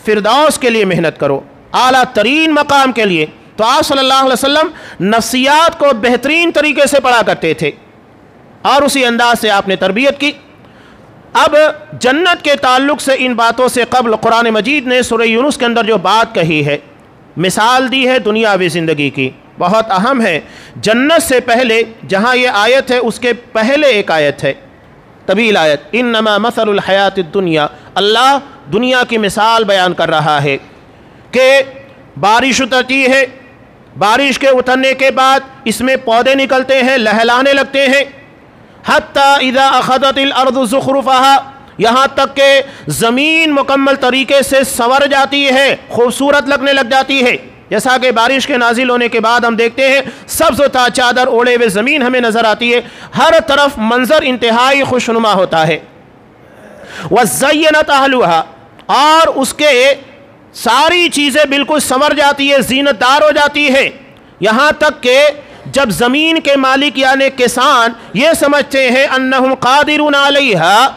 فردوس کے لیے محنت کرو، اعلیٰ ترین مقام کے لیے۔ تو آپ صلی اللہ علیہ وسلم نفسیات کو بہترین طریقے سے پڑھا کرتے تھے اور اسی انداز سے آپ نے تربیت کی۔ اب جنت کے تعلق سے ان باتوں سے قبل قرآن مجید نے سورہ یونس کے اندر جو بات کہی ہے، مثال دی ہے دنیاوی زندگی کی، بہت اہم ہے۔ جنت سے پہلے جہاں یہ آیت ہے اس کے پہلے ایک آیت ہے، طویل آیت، انما مثل الحیات الدنیا، اللہ دنیا کی مثال بیان کر رہا ہے کہ بارش اترتی ہے، بارش کے اترنے کے بعد اس میں پودے نکلتے ہیں، لہلانے لگتے ہیں، حتی اذا اخذت الارض زخرفها، یہاں تک کہ زمین مکمل طریقے سے سنور جاتی ہے، خوبصورت لگنے لگ جاتی ہے۔ جیسا کہ بارش کے نازل ہونے کے بعد ہم دیکھتے ہیں سبز تا چادر اوڑھے ہوئے زمین ہمیں نظر آتی ہے، ہر طرف منظر انتہائی خوشنما ہوتا ہے۔ وَزَيَّنَتْ أَهْلُهَا، اور اس کے ساری چیزیں بالکل سنور جاتی ہے، زینت دار ہو جاتی ہے، یہاں تک کہ جب زمین کے مالک یعنی کسان یہ سمجھتے ہیں انہم قادرون علیہا،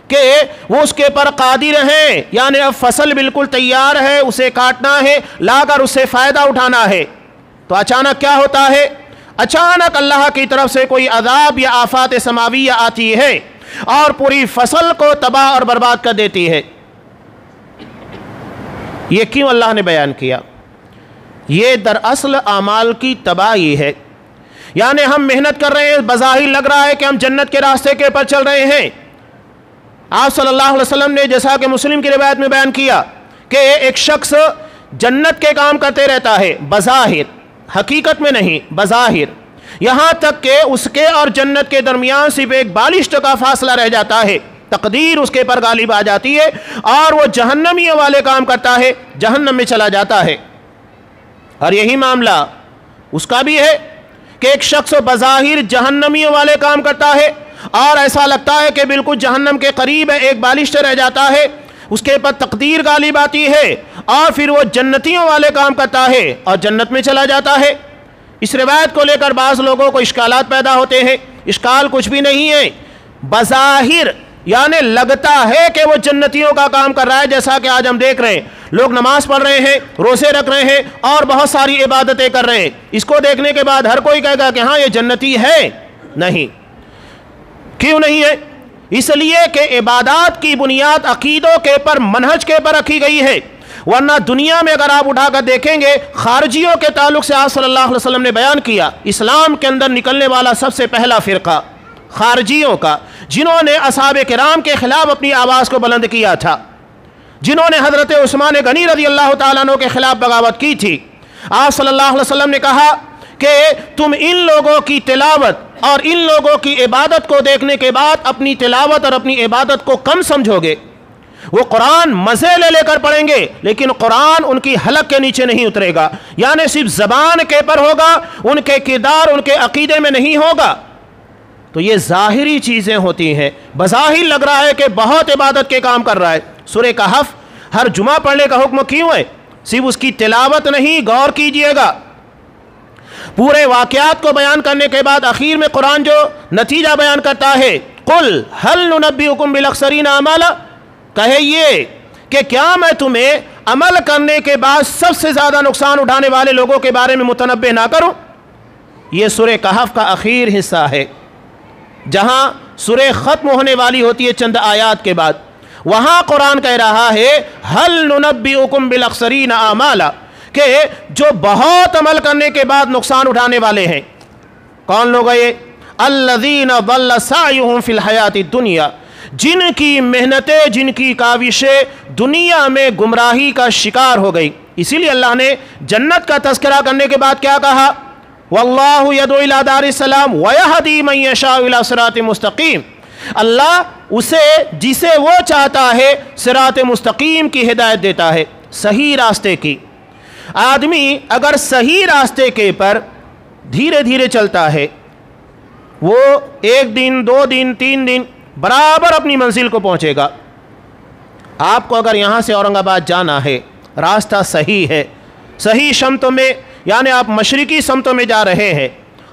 کہ وہ اس کے پر قادر ہیں، یعنی اب فصل بالکل تیار ہے، اسے کاٹنا ہے، لا کر اس سے فائدہ اٹھانا ہے، تو اچانک کیا ہوتا ہے؟ اچانک اللہ کی طرف سے کوئی عذاب یا آفات سماویہ آتی ہے اور پوری فصل کو تباہ اور برباد کر دیتی ہے۔ یہ کیوں اللہ نے بیان کیا؟ یہ دراصل اعمال کی تباہی ہے۔ یعنی ہم محنت کر رہے ہیں، بظاہر لگ رہا ہے کہ ہم جنت کے راستے کے پر چل رہے ہیں۔ آپ صلی اللہ علیہ وسلم نے جیسا کہ مسلم کی روایت میں بیان کیا کہ ایک شخص جنت کے کام کرتے رہتا ہے، بظاہر، حقیقت میں نہیں، بظاہر، یہاں تک کہ اس کے اور جنت کے درمیان صرف ایک بالشت کا فاصلہ رہ جاتا ہے، تقدیر اس کے پر غالب آ جاتی ہے اور وہ جہنمیوں والے کام کرتا ہے، جہنم میں چلا جاتا ہے۔ اور یہی معاملہ اس کا بھی ہے کہ ایک شخص بظاہر جہنمیوں والے کام کرتا ہے اور ایسا لگتا ہے کہ بالکل جہنم کے قریب ہے، ایک بالشت رہ جاتا ہے، اس کے پر تقدیر غالب آتی ہے اور پھر وہ جنتیوں والے کام کرتا ہے اور جنت میں چلا جاتا ہے۔ اس روایت کو لے کر بعض لوگوں کو اشکالات پیدا ہوتے ہیں۔ اشکال کچھ بھی نہیں ہے، بظاہر یعنی لگتا ہے کہ وہ جنتیوں کا کام کر رہا ہے، جیسا کہ آج ہم دیکھ رہے ہیں لوگ نماز پڑھ رہے ہیں، روزے رکھ رہے ہیں اور بہت ساری عبادتیں کر رہے ہیں۔ اس کو دیکھنے کے بعد ہر کوئی کہے گا کہ ہاں یہ جنتی ہے۔ نہیں، کیوں نہیں ہے؟ اس لیے کہ عبادات کی بنیاد عقیدوں کے پر، منہج کے پر رکھی گئی ہے، ورنہ دنیا میں اگر آپ اٹھا کر دیکھیں گے خارجیوں کے تعلق سے آپ صلی اللہ علیہ وسلم نے بیان کیا، اسلام کے اندر نکلنے والا سب سے پہلا فرقہ خارجیوں کا، جنہوں نے اصحاب کرام کے خلاف اپنی آواز کو بلند کیا تھا، جنہوں نے حضرت عثمان غنی رضی اللہ تعالیٰ عنہ کے خلاف بغاوت کی تھی۔ آپ صلی اللہ علیہ وسلم نے کہا کہ تم ان لوگوں کی تلاوت اور ان لوگوں کی عبادت کو دیکھنے کے بعد اپنی تلاوت اور اپنی عبادت کو کم سمجھو گے۔ وہ قرآن مزے لے کر پڑھیں گے لیکن قرآن ان کی حلق کے نیچے نہیں اترے گا، یعنی صرف زبان کے پر ہوگا، ان کے کردار ان کے عقیدے میں نہیں ہوگا۔ تو یہ ظاہری چیزیں ہوتی ہیں، بظاہر لگ رہا ہے کہ بہت عبادت کے کام کر رہا ہے۔ سورہ کہف ہر جمعہ پڑھنے کا حکم کیوں ہے؟ صرف اس کی تلاوت نہیں، غور کیجئے گا۔ پورے واقعات کو بیان کرنے کے بعد آخر میں قرآن جو نتیجہ بیان کرتا ہے، قل هل ننبئکم بالاخسرین اعمالا، کہے یہ کہ کیا میں تمہیں عمل کرنے کے بعد سب سے زیادہ نقصان اٹھانے والے لوگوں کے بارے میں متنبہ نہ کروں؟ یہ سورہ کہف کا آخر حصہ ہے، جہاں سورہ ختم ہونے والی ہوتی ہے چند آیات کے بعد۔ وہاں قرآن کہہ رہا ہے هل ننبئکم بالاخسرین اعمالا، کہ جو بہت عمل کرنے کے بعد نقصان اٹھانے والے ہیں۔ کون لوگ ہیں یہ؟ الذین ضل سعیہم فی الحیات الدنیا، جن کی محنتیں، جن کی کاوشیں دنیا میں گمراہی کا شکار ہو گئی۔ اسی لیے اللہ نے جنت کا تذکرہ کرنے کے بعد کیا کہا؟ واللہ یدعو الی دار السلام ویہدی من یشاء الی صراط مستقیم، اللہ اسے جسے وہ چاہتا ہے صراط مستقیم کی ہدایت دیتا ہے، صحیح راستے کی۔ آدمی اگر صحیح راستے کے پر دھیرے دھیرے چلتا ہے، وہ 1 دن 2 دن 3 دن برابر اپنی منزل کو پہنچے گا۔ آپ کو اگر یہاں سے اورنگ آباد جانا ہے، راستہ صحیح ہے، صحیح سمتوں میں، یعنی آپ مشرقی سمتوں میں جا رہے ہیں،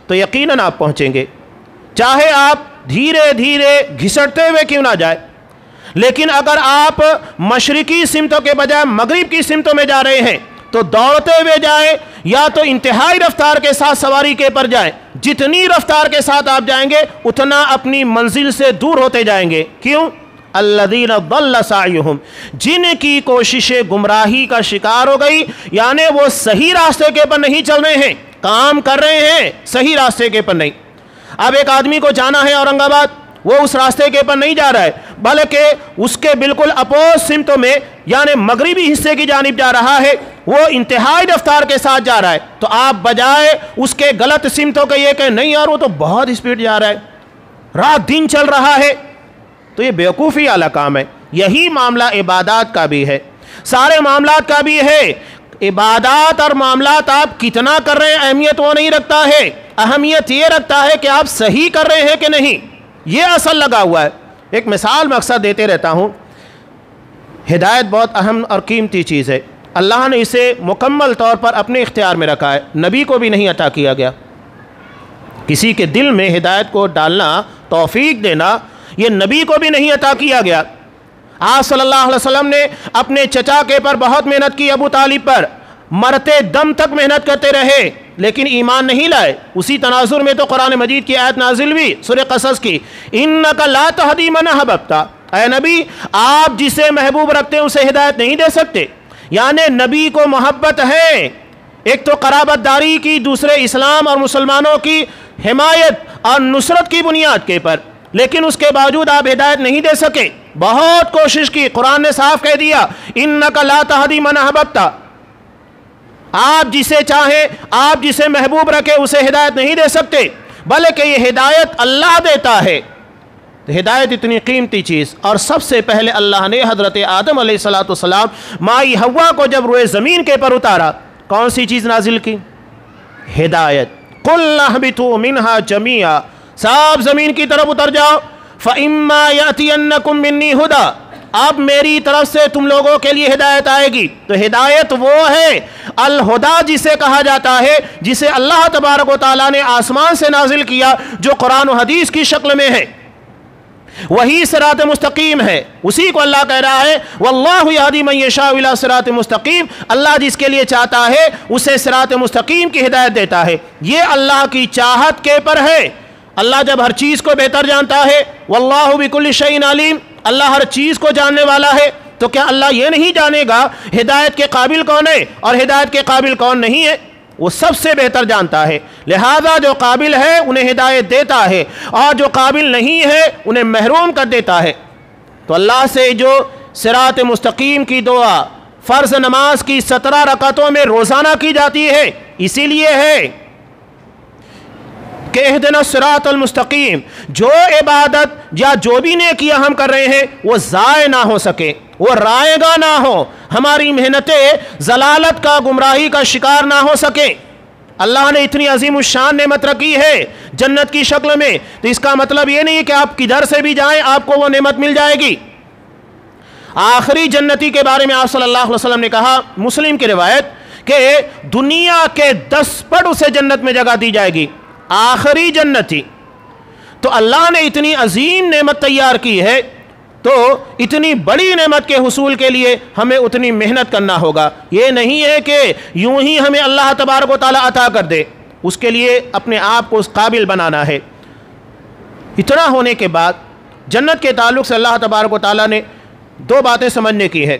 تو یقیناً آپ پہنچیں گے، چاہے آپ دھیرے دھیرے گھسٹتے ہوئے کیوں نہ جائے۔ لیکن اگر آپ مشرقی سمتوں کے بجائے مغرب کی سمتوں میں جا رہے ہیں تو دوڑتے ہوئے جائیں یا تو انتہائی رفتار کے ساتھ سواری کے پر جائیں۔ جتنی رفتار کے ساتھ آپ جائیں گے اتنا اپنی منزل سے دور ہوتے جائیں گے۔ کیوں؟ الذین ضل سعیہم، جن کی کوششیں گمراہی کا شکار ہو گئی، یعنی وہ صحیح راستے کے پر نہیں چل رہے ہیں، کام کر رہے ہیں صحیح راستے کے پر نہیں۔ اب ایک آدمی کو جانا ہے اورنگ آباد، وہ اس راستے کے پر نہیں جا رہا ہے بلکہ اس کے بالکل اپوز سمتوں میں یعنی مغربی حصے کی جانب جا رہا ہے، وہ انتہائی رفتار کے ساتھ جا رہا ہے، تو آپ بجائے اس کے غلط سمتوں کے یہ کہ نہیں یار وہ تو بہت اسپیڈ جا رہا ہے، رات دن چل رہا ہے، تو یہ بیوقوفی والا کام ہے۔ یہی معاملہ عبادات کا بھی ہے، سارے معاملات کا بھی ہے۔ عبادات اور معاملات آپ کتنا کر رہے ہیں اہمیت وہ نہیں رکھتا ہے، اہمیت یہ رکھتا ہے کہ آپ صحیح کر رہے ہیں کہ نہیں، یہ اصل لگا ہوا ہے۔ ایک مثال میں اکثر دیتے رہتا ہوں، ہدایت بہت اہم اور قیمتی چیز ہے، اللہ نے اسے مکمل طور پر اپنے اختیار میں رکھا ہے، نبی کو بھی نہیں عطا کیا گیا۔ کسی کے دل میں ہدایت کو ڈالنا، توفیق دینا، یہ نبی کو بھی نہیں عطا کیا گیا۔ آپ صلی اللہ علیہ وسلم نے اپنے چچا کے پر بہت محنت کی، ابو طالب پر مرتے دم تک محنت کرتے رہے لیکن ایمان نہیں لائے۔ اسی تناظر میں تو قرآن مجید کی آیت نازل ہوئی سورہ قصص کی، اِنَّكَ لَا تَهْدِي مَنْ أَحْبَبْتَ، اے نبی آپ جسے محبوب رکھتے ہیں اسے ہدایت نہیں دے سکتے۔ یعنی نبی کو محبت ہے، ایک تو قرابت داری کی، دوسرے اسلام اور مسلمانوں کی حمایت اور نصرت کی بنیاد کے پر، لیکن اس کے باوجود آپ ہدایت نہیں دے سکے، بہت کوشش کی۔ قرآن نے صاف کہہ دیا اِنَّكَ لَا تَهْدِي مَنْ أَحْبَبْتَ، آپ جسے چاہیں، آپ جسے محبوب رکھے اسے ہدایت نہیں دے سکتے، بلکہ یہ ہدایت اللہ دیتا ہے۔ ہدایت اتنی قیمتی چیز، اور سب سے پہلے اللہ نے حضرت آدم علیہ السلام مائی حوا کو جب روئے زمین کے پر اتارا، کون سی چیز نازل کی؟ ہدایت۔ قُلْنَا اهْبِطُوا مِنْهَا جَمِيعًا، سب زمین کی طرف اتر جاؤ، فَإِمَّا يَأْتِيَنَّكُم مِّنِّي هُدًى، اب میری طرف سے تم لوگوں کے لیے ہدایت آئے گی۔ تو ہدایت وہ ہے الہدا جسے کہا جاتا ہے، جسے اللہ تبارک و تعالیٰ نے آسمان سے نازل کیا، جو قرآن و حدیث کی شکل میں ہے، وہی صراط مستقیم ہے۔ اسی کو اللہ کہہ رہا ہے واللہ یہدی من یشاء الی صراط مستقیم، اللہ جس کے لیے چاہتا ہے اسے صراط مستقیم کی ہدایت دیتا ہے۔ یہ اللہ کی چاہت کے پر ہے۔ اللہ جب ہر چیز کو بہتر جانتا ہے، واللہ بکل شیء علیم، اللہ ہر چیز کو جاننے والا ہے، تو کیا اللہ یہ نہیں جانے گا ہدایت کے قابل کون ہے اور ہدایت کے قابل کون نہیں ہے؟ وہ سب سے بہتر جانتا ہے، لہذا جو قابل ہے انہیں ہدایت دیتا ہے، اور جو قابل نہیں ہے انہیں محروم کر دیتا ہے۔ تو اللہ سے جو صراط مستقیم کی دعا فرض نماز کی 17 رکعتوں میں روزانہ کی جاتی ہے، اسی لیے ہے کہ اہدنا الصراط المستقیم، جو عبادت یا جو بھی نیکیاں ہم کر رہے ہیں وہ ضائع نہ ہو سکے، وہ رائے گاہ نہ ہو، ہماری محنتیں ضلالت کا، گمراہی کا شکار نہ ہو سکے۔ اللہ نے اتنی عظیم الشان نعمت رکھی ہے جنت کی شکل میں، تو اس کا مطلب یہ نہیں کہ آپ کدھر سے بھی جائیں آپ کو وہ نعمت مل جائے گی۔ آخری جنتی کے بارے میں آپ صلی اللہ علیہ وسلم نے کہا، مسلم کی روایت، کہ دنیا کے 10 پٹ اسے جنت میں جگہ دی جائے گی، آخری جنتی۔ تو اللہ نے اتنی عظیم نعمت تیار کی ہے، تو اتنی بڑی نعمت کے حصول کے لیے ہمیں اتنی محنت کرنا ہوگا۔ یہ نہیں ہے کہ یوں ہی ہمیں اللہ تبارک و تعالیٰ عطا کر دے، اس کے لیے اپنے آپ کو اس قابل بنانا ہے۔ اتنا ہونے کے بعد جنت کے تعلق سے اللہ تبارک و تعالیٰ نے 2 باتیں سمجھنے کی ہے۔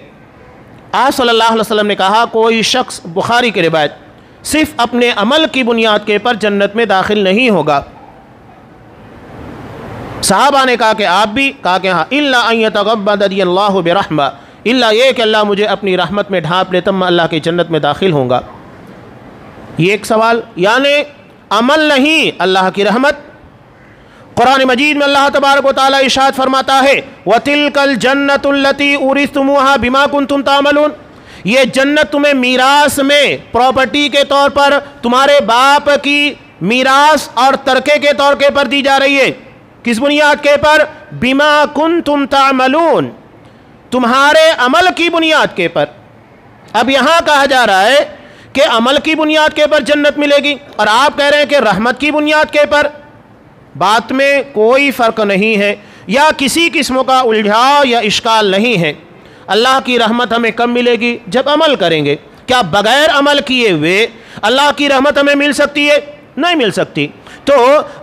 آپ صلی اللہ علیہ وسلم نے کہا، کوئی شخص، بخاری کی روایت، صرف اپنے عمل کی بنیاد کے پر جنت میں داخل نہیں ہوگا۔ صحابہ نے کہا کہ آپ بھی؟ کہا کہ ہاں، الا ان یتغمدنی اللہ برحمہ، الا یہ کہ اللہ مجھے اپنی رحمت میں ڈھانپ لے تب میں اللہ کی جنت میں داخل ہوں گا۔ یہ ایک سوال، یعنی عمل نہیں، اللہ کی رحمت۔ قرآن مجید میں اللہ تبارک و تعالیٰ ارشاد فرماتا ہے وَتِلْكَ الْجَنَّةُ الَّتِي أُورِثْتُمُوهَا بِمَا كُنْتُمْ تَعْمَلُونَ، یہ جنت تمہیں میراث میں، پراپرٹی کے طور پر، تمہارے باپ کی میراث اور ترکے کے طور پر دی جا رہی ہے۔ کس بنیاد کے پر؟ بما کنتم تعملون، تمہارے عمل کی بنیاد کے پر۔ اب یہاں کہا جا رہا ہے کہ عمل کی بنیاد کے پر جنت ملے گی، اور آپ کہہ رہے ہیں کہ رحمت کی بنیاد کے پر۔ بات میں کوئی فرق نہیں ہے، یا کسی قسم کا الجھاؤ یا اشکال نہیں ہے۔ اللہ کی رحمت ہمیں کب ملے گی؟ جب عمل کریں گے۔ کیا بغیر عمل کیے ہوئے اللہ کی رحمت ہمیں مل سکتی ہے؟ نہیں مل سکتی۔ تو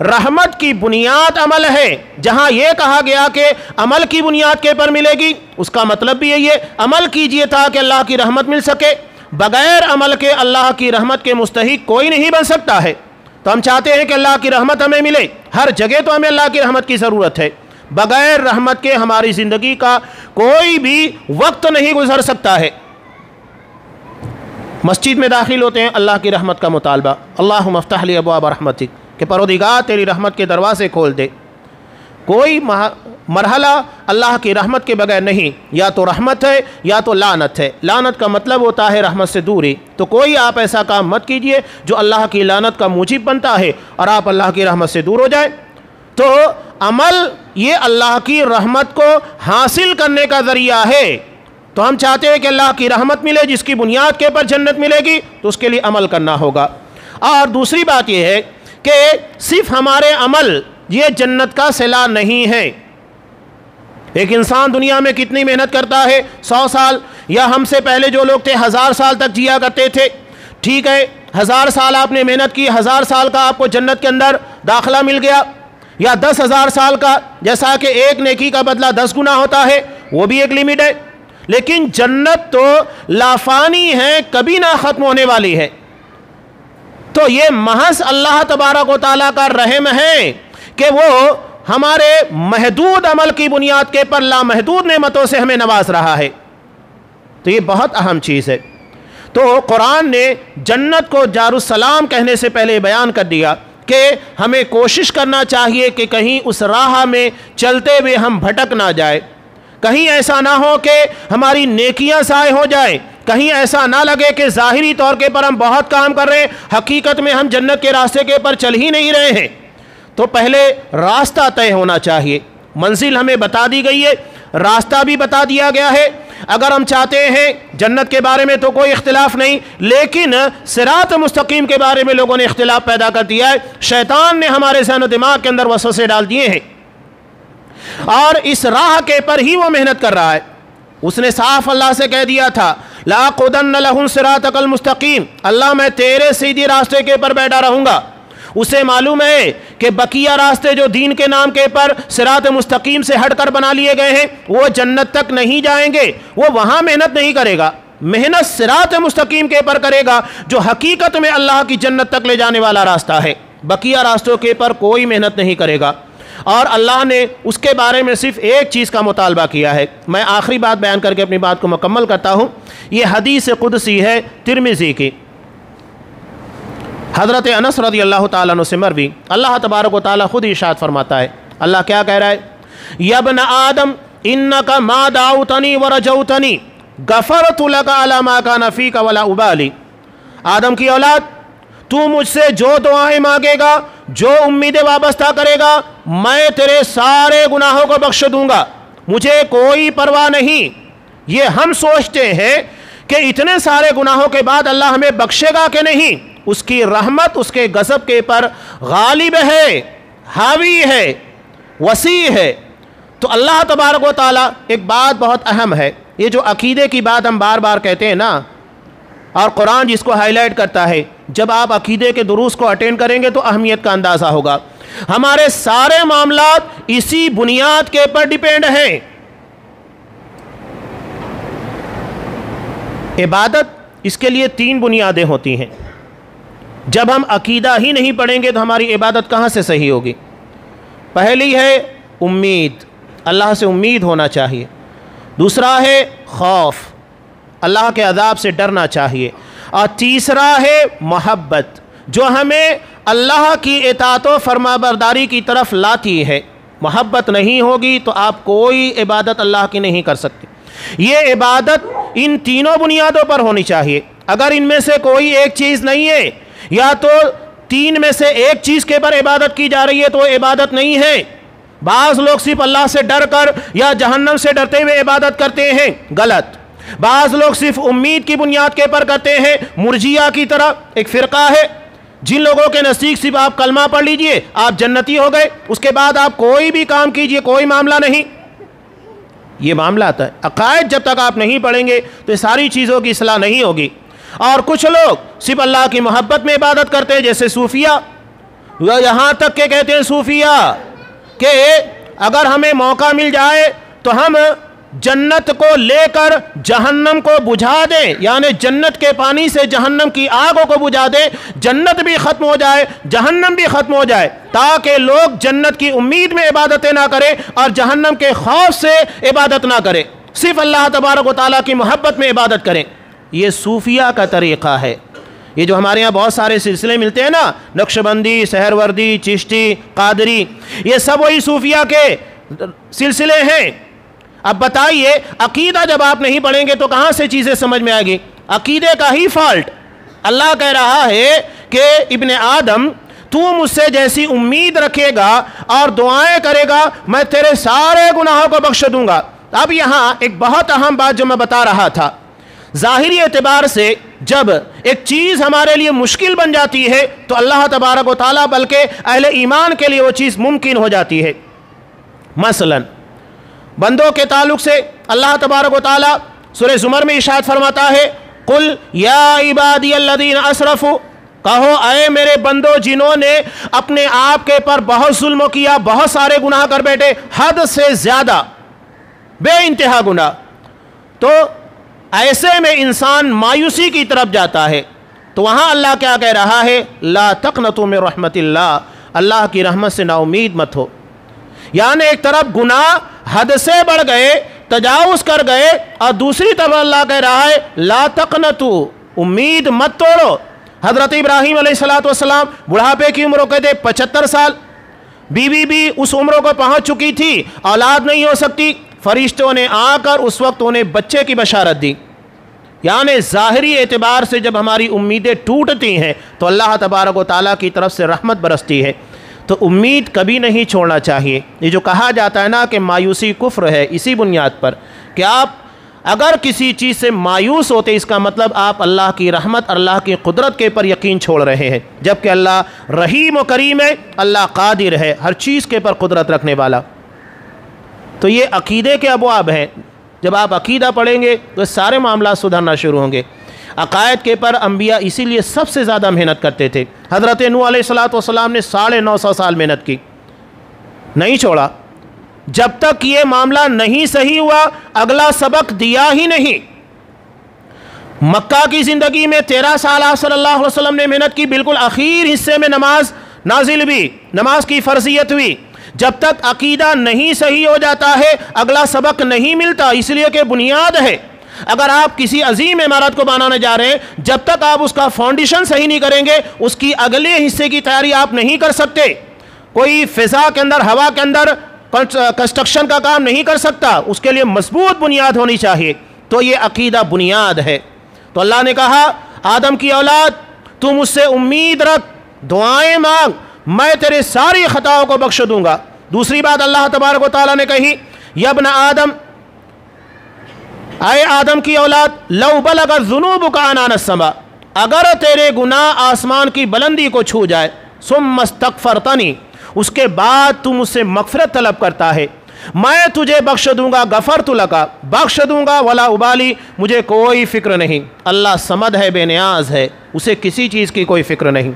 رحمت کی بنیاد عمل ہے، جہاں یہ کہا گیا کہ عمل کی بنیاد کے پر ملے گی، اس کا مطلب بھی یہی ہے عمل کیجئے تاکہ اللہ کی رحمت مل سکے۔ بغیر عمل کے اللہ کی رحمت کے مستحق کوئی نہیں بن سکتا ہے۔ تو ہم چاہتے ہیں کہ اللہ کی رحمت ہمیں ملے، ہر جگہ تو ہمیں اللہ کی رحمت کی ضرورت ہے۔ بغیر رحمت کے ہماری زندگی کا کوئی بھی وقت نہیں گزر سکتا ہے۔ مسجد میں داخل ہوتے ہیں، اللہ کی رحمت کا مطالبہ، اللہم افتح لی ابواب رحمتک، کہ پروردگار تیری رحمت کے دروازے کھول دے۔ کوئی مرحلہ اللہ کی رحمت کے بغیر نہیں، یا تو رحمت ہے یا تو لعنت ہے۔ لعنت کا مطلب ہوتا ہے رحمت سے دوری، تو کوئی آپ ایسا کام مت کیجئے جو اللہ کی لعنت کا موجب بنتا ہے اور آپ اللہ کی رحمت سے دور ہو جائیں۔ تو عمل یہ اللہ کی رحمت کو حاصل کرنے کا ذریعہ ہے۔ تو ہم چاہتے ہیں کہ اللہ کی رحمت ملے، جس کی بنیاد کے پر جنت ملے گی، تو اس کے لیے عمل کرنا ہوگا۔ اور دوسری بات یہ ہے کہ صرف ہمارے عمل یہ جنت کا صلہ نہیں ہے۔ ایک انسان دنیا میں کتنی محنت کرتا ہے، 100 سال، یا ہم سے پہلے جو لوگ تھے 1000 سال تک جیا کرتے تھے، ٹھیک ہے، 1000 سال آپ نے محنت کی، 1000 سال کا آپ کو جنت کے اندر داخلہ مل گیا، یا 10,000 سال کا، جیسا کہ ایک نیکی کا بدلہ 10 گنا ہوتا ہے، وہ بھی ایک لیمٹ ہے۔ لیکن جنت تو لافانی ہے، کبھی نہ ختم ہونے والی ہے۔ تو یہ محض اللہ تبارک و تعالیٰ کا رحم ہے کہ وہ ہمارے محدود عمل کی بنیاد کے پر لامحدود نعمتوں سے ہمیں نواز رہا ہے۔ تو یہ بہت اہم چیز ہے۔ تو قرآن نے جنت کو دار السلام کہنے سے پہلے بیان کر دیا کہ ہمیں کوشش کرنا چاہیے کہ کہیں اس راہ میں چلتے ہوئے ہم بھٹک نہ جائے، کہیں ایسا نہ ہو کہ ہماری نیکیاں ضائع ہو جائیں، کہیں ایسا نہ لگے کہ ظاہری طور کے پر ہم بہت کام کر رہے ہیں، حقیقت میں ہم جنت کے راستے کے پر چل ہی نہیں رہے ہیں۔ تو پہلے راستہ طے ہونا چاہیے، منزل ہمیں بتا دی گئی ہے، راستہ بھی بتا دیا گیا ہے۔ اگر ہم چاہتے ہیں جنت کے بارے میں تو کوئی اختلاف نہیں، لیکن صراط مستقیم کے بارے میں لوگوں نے اختلاف پیدا کر دیا ہے۔ شیطان نے ہمارے ذہن و دماغ کے اندر وسوسے ڈال دیے ہیں، اور اس راہ کے پر ہی وہ محنت کر رہا ہے۔ اس نے صاف اللہ سے کہہ دیا تھا لَأَقْعُدَنَّ لَهُمْ صِرَاطَكَ الْمُسْتَقِيمَ، اللہ میں تیرے سیدھی راستے کے پر بیٹھا رہوں گا۔ اسے معلوم ہے کہ بقیہ راستے جو دین کے نام کے پر صراط مستقیم سے ہٹ کر بنا لیے گئے ہیں وہ جنت تک نہیں جائیں گے، وہ وہاں محنت نہیں کرے گا، محنت صراط مستقیم کے پر کرے گا جو حقیقت میں اللہ کی جنت تک لے جانے والا راستہ ہے۔ بقیہ راستوں کے پر کوئی محنت نہیں کرے گا، اور اللہ نے اس کے بارے میں صرف ایک چیز کا مطالبہ کیا ہے۔ میں آخری بات بیان کر کے اپنی بات کو مکمل کرتا ہوں۔ یہ حدیث قدسی ہے ترمذی کی، حضرت انس رضی اللہ تعالیٰ عنہ سے مروی۔ اللہ تبارک و تعالیٰ خود ارشاد فرماتا ہے، اللہ کیا کہہ رہا ہے؟ یا ابن آدم انک ما دعوتنی ورجوتنی غفرت لک علی ما کان فیک ولا ابالی۔ آدم کی اولاد، تو مجھ سے جو دعائیں مانگے گا، جو امیدیں وابستہ کرے گا، میں تیرے سارے گناہوں کو بخش دوں گا، مجھے کوئی پرواہ نہیں۔ یہ ہم سوچتے ہیں کہ اتنے سارے گناہوں کے بعد اللہ ہمیں بخشے گا کہ نہیں۔ اس کی رحمت اس کے غضب کے پر غالب ہے، حاوی ہے، وسیع ہے۔ تو اللہ تبارک و تعالیٰ، ایک بات بہت اہم ہے، یہ جو عقیدے کی بات ہم بار بار کہتے ہیں نا، اور قرآن جس کو ہائی لائٹ کرتا ہے، جب آپ عقیدے کے دروس کو اٹینڈ کریں گے تو اہمیت کا اندازہ ہوگا۔ ہمارے سارے معاملات اسی بنیاد کے پر ڈیپینڈ ہیں۔ عبادت، اس کے لیے 3 بنیادیں ہوتی ہیں۔ جب ہم عقیدہ ہی نہیں پڑھیں گے تو ہماری عبادت کہاں سے صحیح ہوگی؟ پہلی ہے امید، اللہ سے امید ہونا چاہیے۔ دوسرا ہے خوف، اللہ کے عذاب سے ڈرنا چاہیے۔ اور تیسرا ہے محبت، جو ہمیں اللہ کی اطاعت و فرما برداری کی طرف لاتی ہے۔ محبت نہیں ہوگی تو آپ کوئی عبادت اللہ کی نہیں کر سکتے۔ یہ عبادت ان تینوں بنیادوں پر ہونی چاہیے۔ اگر ان میں سے کوئی ایک چیز نہیں ہے، یا تو 3 میں سے ایک چیز کے پر عبادت کی جا رہی ہے تو وہ عبادت نہیں ہے۔ بعض لوگ صرف اللہ سے ڈر کر یا جہنم سے ڈرتے ہوئے عبادت کرتے ہیں، غلط۔ بعض لوگ صرف امید کی بنیاد کے پر کرتے ہیں، مرجیہ کی طرح ایک فرقہ ہے جن لوگوں کے نزدیک صرف آپ کلمہ پڑھ لیجئے آپ جنتی ہو گئے، اس کے بعد آپ کوئی بھی کام کیجئے کوئی معاملہ نہیں۔ یہ معاملہ آتا ہے، عقائد جب تک آپ نہیں پڑھیں گے تو یہ ساری چیزوں کی اصلاح نہیں ہوگی۔ اور کچھ لوگ صرف اللہ کی محبت میں عبادت کرتے ہیں، جیسے صوفیہ، یہاں تک کہ کہتے ہیں صوفیہ کہ اگر ہمیں موقع مل جائے تو ہم جنت کو لے کر جہنم کو بجھا دیں، یعنی جنت کے پانی سے جہنم کی آگوں کو بجھا دیں، جنت بھی ختم ہو جائے جہنم بھی ختم ہو جائے، تاکہ لوگ جنت کی امید میں عبادتیں نہ کریں اور جہنم کے خوف سے عبادت نہ کریں، صرف اللہ تبارک و تعالیٰ کی محبت میں عبادت کریں۔ یہ صوفیہ کا طریقہ ہے۔ یہ جو ہمارے یہاں بہت سارے سلسلے ملتے ہیں نا، نقشبندی، سہروردی، چشتی، قادری، یہ سب وہی صوفیہ کے سلسلے ہیں۔ اب بتائیے، عقیدہ جب آپ نہیں پڑھیں گے تو کہاں سے چیزیں سمجھ میں آئے گی؟ عقیدے کا ہی فالٹ۔ اللہ کہہ رہا ہے کہ ابن آدم، تو مجھ سے جیسی امید رکھے گا اور دعائیں کرے گا، میں تیرے سارے گناہوں کو بخش دوں گا۔ اب یہاں ایک بہت اہم بات جو میں بتا رہا تھا، ظاہری اعتبار سے جب ایک چیز ہمارے لیے مشکل بن جاتی ہے تو اللہ تبارک و تعالیٰ بلکہ اہل ایمان کے لیے وہ چیز ممکن ہو جاتی ہے۔ مثلا بندوں کے تعلق سے اللہ تبارک و تعالیٰ سورہ زمر میں ارشاد فرماتا ہے، قل یا عبادی الذین اسرفوا، کہو اے میرے بندو جنہوں نے اپنے آپ کے پر بہت ظلم کیا، بہت سارے گناہ کر بیٹھے، حد سے زیادہ بے انتہا گناہ، تو ایسے میں انسان مایوسی کی طرف جاتا ہے۔ تو وہاں اللہ کیا کہہ رہا ہے؟ لا تقنطوا من رحمت اللہ، اللہ کی رحمت سے نا امید مت ہو۔ یعنی ایک طرف گناہ حد سے بڑھ گئے، تجاوز کر گئے، اور دوسری طرف اللہ کہہ رہا ہے لا تقنطوا، امید مت توڑو۔ حضرت ابراہیم علیہ السلام بڑھاپے کی عمر کہتے 75 سال، بیوی بھی اس عمر کو پہنچ چکی تھی، اولاد نہیں ہو سکتی، فرشتوں نے آ کر اس وقت انہیں بچے کی بشارت دی۔ یعنی ظاہری اعتبار سے جب ہماری امیدیں ٹوٹتی ہیں تو اللہ تبارک و تعالیٰ کی طرف سے رحمت برستی ہے۔ تو امید کبھی نہیں چھوڑنا چاہیے۔ یہ جو کہا جاتا ہے نا کہ مایوسی کفر ہے، اسی بنیاد پر کہ آپ اگر کسی چیز سے مایوس ہوتے اس کا مطلب آپ اللہ کی رحمت، اللہ کی قدرت کے پر یقین چھوڑ رہے ہیں، جبکہ اللہ رحیم و کریم ہے، اللہ قادر ہے، ہر چیز کے پر قدرت رکھنے والا۔ تو یہ عقیدے کے ابواب ہیں، جب آپ عقیدہ پڑھیں گے تو سارے معاملات سدھرنا شروع ہوں گے۔ عقائد کے پر انبیاء اسی لیے سب سے زیادہ محنت کرتے تھے۔ حضرت نوح علیہ السلام نے 950 سال محنت کی، نہیں چھوڑا، جب تک یہ معاملہ نہیں صحیح ہوا اگلا سبق دیا ہی نہیں۔ مکہ کی زندگی میں 13 سال آپ صلی اللہ علیہ وسلم نے محنت کی، بالکل آخر حصے میں نماز نازل ہوئی، نماز کی فرضیت ہوئی۔ جب تک عقیدہ نہیں صحیح ہو جاتا ہے اگلا سبق نہیں ملتا، اس لیے کہ بنیاد ہے۔ اگر آپ کسی عظیم عمارت کو بنانے جا رہے ہیں، جب تک آپ اس کا فاؤنڈیشن صحیح نہیں کریں گے اس کی اگلے حصے کی تیاری آپ نہیں کر سکتے۔ کوئی فضا کے اندر، ہوا کے اندر کنسٹرکشن کا کام نہیں کر سکتا، اس کے لیے مضبوط بنیاد ہونی چاہیے۔ تو یہ عقیدہ بنیاد ہے۔ تو اللہ نے کہا آدم کی اولاد تو مجھ سے امید رکھ، دعائیں مانگ، میں تیرے ساری خطاؤں کو بخش دوں گا۔ دوسری بات اللہ تبارک و تعالیٰ نے کہی یا ابن آدم، اے آدم کی اولاد، لو بلغت ذنوبک عنان السماء، اگر تیرے گناہ آسمان کی بلندی کو چھو جائے، ثم استغفرتنی، اس کے بعد تو مجھ سے مغفرت طلب کرتا ہے، میں تجھے بخش دوں گا، غفرت لک، بخش دوں گا، ولا ابالی، مجھے کوئی فکر نہیں۔ اللہ صمد ہے، بے نیاز ہے، اسے کسی چیز کی کوئی فکر نہیں۔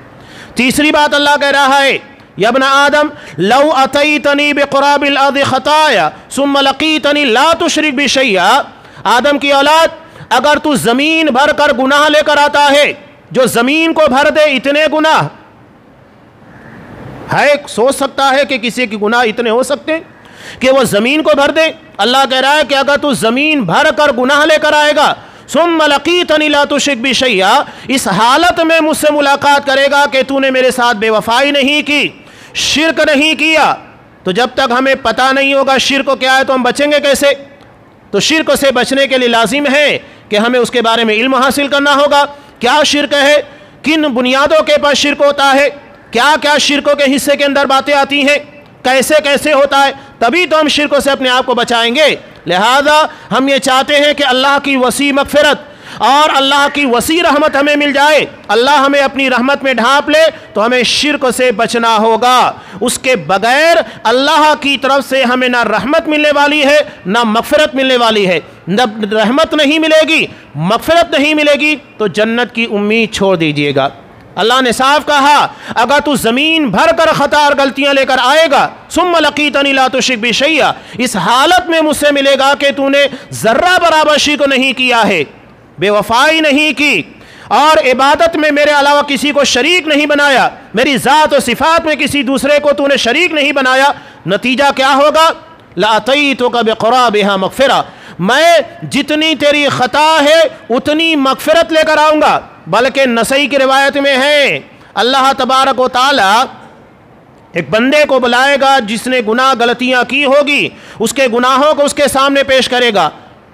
تیسری بات اللہ کہہ رہا ہے یا ابن آدم لو اتیتنی بقراب الارض خطایا ثم لقیتنی لا تشرک بی شیئا، آدم کی اولاد اگر تو زمین بھر کر گناہ لے کر آتا ہے، جو زمین کو بھر دے اتنے گناہ ہے، سوچ سکتا ہے کہ کسی کے گناہ اتنے ہو سکتے کہ وہ زمین کو بھر دے؟ اللہ کہہ رہا ہے کہ اگر تو زمین بھر کر گناہ لے کر آئے گا، ثم لقیتنی لا تشرک بی شیئا، اس حالت میں مجھ سے ملاقات کرے گا کہ تو نے میرے ساتھ بے وفائی نہیں کی، شرک نہیں کیا، تو جب تک ہمیں پتہ نہیں ہوگا شرک کیا ہے تو ہم بچیں گے کیسے؟ تو شرک سے بچنے کے لیے لازم ہے کہ ہمیں اس کے بارے میں علم حاصل کرنا ہوگا۔ کیا شرک ہے، کن بنیادوں کے پر شرک ہوتا ہے، کیا کیا شرکوں کے حصے کے اندر باتیں آتی ہیں، کیسے کیسے ہوتا ہے، تبھی تو ہم شرکوں سے اپنے آپ کو بچائیں گے۔ لہذا ہم یہ چاہتے ہیں کہ اللہ کی وسیع مغفرت اور اللہ کی وسیع رحمت ہمیں مل جائے، اللہ ہمیں اپنی رحمت میں ڈھانپ لے، تو ہمیں شرک سے بچنا ہوگا۔ اس کے بغیر اللہ کی طرف سے ہمیں نہ رحمت ملنے والی ہے نہ مغفرت ملنے والی ہے۔ نہ رحمت نہیں ملے گی، مغفرت نہیں ملے گی، تو جنت کی امید چھوڑ دیجئے گا۔ اللہ نے صاف کہا اگر تو زمین بھر کر خطا اور غلطیاں لے کر آئے گا، ثم لقیتنی لا تشرک بی شیئا، اس حالت میں مجھ سے ملے گا کہ تو نے ذرہ برابر شرک نہیں کیا ہے، بے وفائی نہیں کی، اور عبادت میں میرے علاوہ کسی کو شریک نہیں بنایا، میری ذات و صفات میں کسی دوسرے کو تو نے شریک نہیں بنایا، نتیجہ کیا ہوگا؟ لَأَتَيْتُكَ بِقُرَابِهَا مَغْفِرَةً، میں جتنی تیری خطا ہے اتنی مغفرت لے کر آؤں گا۔ بلکہ نسائی کی روایت میں ہے اللہ تبارک و تعالی ایک بندے کو بلائے گا جس نے گناہ غلطیاں کی ہوگی، اس کے گناہوں کو اس کے سامنے پیش کرے گا۔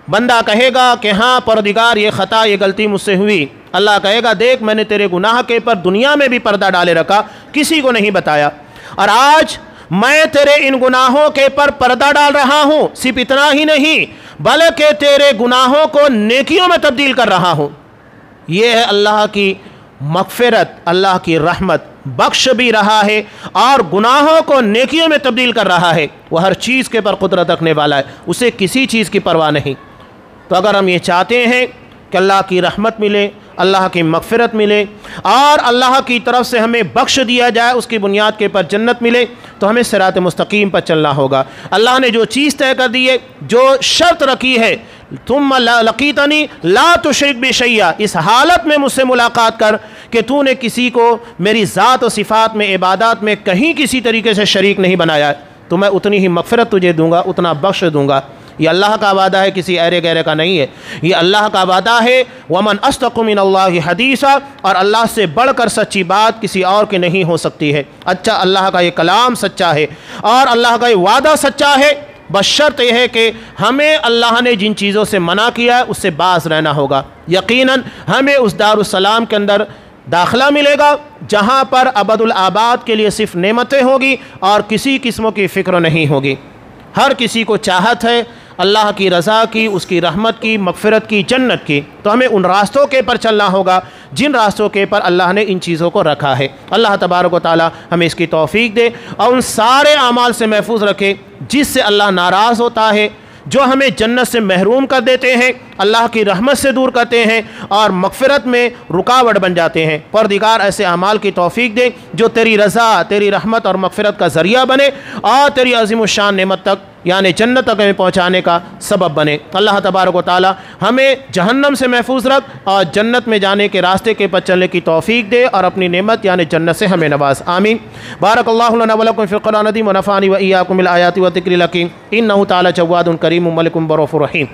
بندہ کہے گا کہ ہاں پروردگار یہ خطا یہ غلطی مجھ سے ہوئی۔ اللہ کہے گا دیکھ میں نے تیرے گناہ کے پر دنیا میں بھی پردہ ڈالے رکھا، کسی کو نہیں بتایا، اور آج میں تیرے ان گناہوں کے پر پردہ ڈال رہا ہوں، صرف اتنا ہی نہیں بلکہ تیرے گناہوں کو نیکیوں میں تبدیل کر رہا ہوں۔ یہ ہے اللہ کی مغفرت، اللہ کی رحمت، بخش بھی رہا ہے اور گناہوں کو نیکیوں میں تبدیل کر رہا ہے۔ وہ ہر چیز کے پر قدرت رکھنے والا ہے، اسے کسی چیز کی پرواہ نہیں۔ تو اگر ہم یہ چاہتے ہیں کہ اللہ کی رحمت ملے، اللہ کی مغفرت ملے اور اللہ کی طرف سے ہمیں بخش دیا جائے، اس کی بنیاد کے پر جنت ملے، تو ہمیں صراط مستقیم پر چلنا ہوگا۔ اللہ نے جو چیز طے کر دی ہے، جو شرط رکھی ہے، ثم لقیتنی لا تشرک بی شیئا، اس حالت میں مجھ سے ملاقات کر کہ تو نے کسی کو میری ذات و صفات میں، عبادات میں کہیں کسی طریقے سے شریک نہیں بنایا، تو میں اتنی ہی مغفرت تجھے دوں گا، اتنا بخش دوں گا۔ یہ اللہ کا وعدہ ہے، کسی ایرے گیرے کا نہیں ہے، یہ اللہ کا وعدہ ہے۔ ومن اصدق من اللہ حدیثا، اور اللہ سے بڑھ کر سچی بات کسی اور کی نہیں ہو سکتی ہے۔ اچھا اللہ کا یہ کلام سچا ہے اور اللہ کا یہ وعدہ سچا ہے، بس شرط یہ ہے کہ ہمیں اللہ نے جن چیزوں سے منع کیا ہے اس سے باز رہنا ہوگا۔ یقیناً ہمیں اس دارالسلام کے اندر داخلہ ملے گا جہاں پر ابدالآباد کے لیے صرف نعمتیں ہوگی اور کسی قسم کی فکر نہیں ہوگی۔ ہر کسی کو چاہت ہے اللہ کی رضا کی، اس کی رحمت کی، مغفرت کی، جنت کی، تو ہمیں ان راستوں کے پر چلنا ہوگا جن راستوں کے پر اللہ نے ان چیزوں کو رکھا ہے۔ اللہ تبارک و تعالی ہمیں اس کی توفیق دے اور ان سارے اعمال سے محفوظ رکھے جس سے اللہ ناراض ہوتا ہے، جو ہمیں جنت سے محروم کر دیتے ہیں، اللہ کی رحمت سے دور کرتے ہیں اور مغفرت میں رکاوٹ بن جاتے ہیں۔ پروردگار ایسے اعمال کی توفیق دے جو تیری رضا، تیری رحمت اور مغفرت کا ذریعہ بنے اور تیری عظیم الشان نعمت تک یعنی جنت تک ہمیں پہنچانے کا سبب بنے۔ اللہ تبارک و تعالی ہمیں جہنم سے محفوظ رکھ اور جنت میں جانے کے راستے کے پر چلنے کی توفیق دے اور اپنی نعمت یعنی جنت سے ہمیں نواز۔ آمین۔ بارک اللہ لنا ولکم فی القرآن العظیم ونفعنی وإیاکم بالآیات والذکر الحکیم، انہ تعالی جواد کریم ملک بروف رحیم۔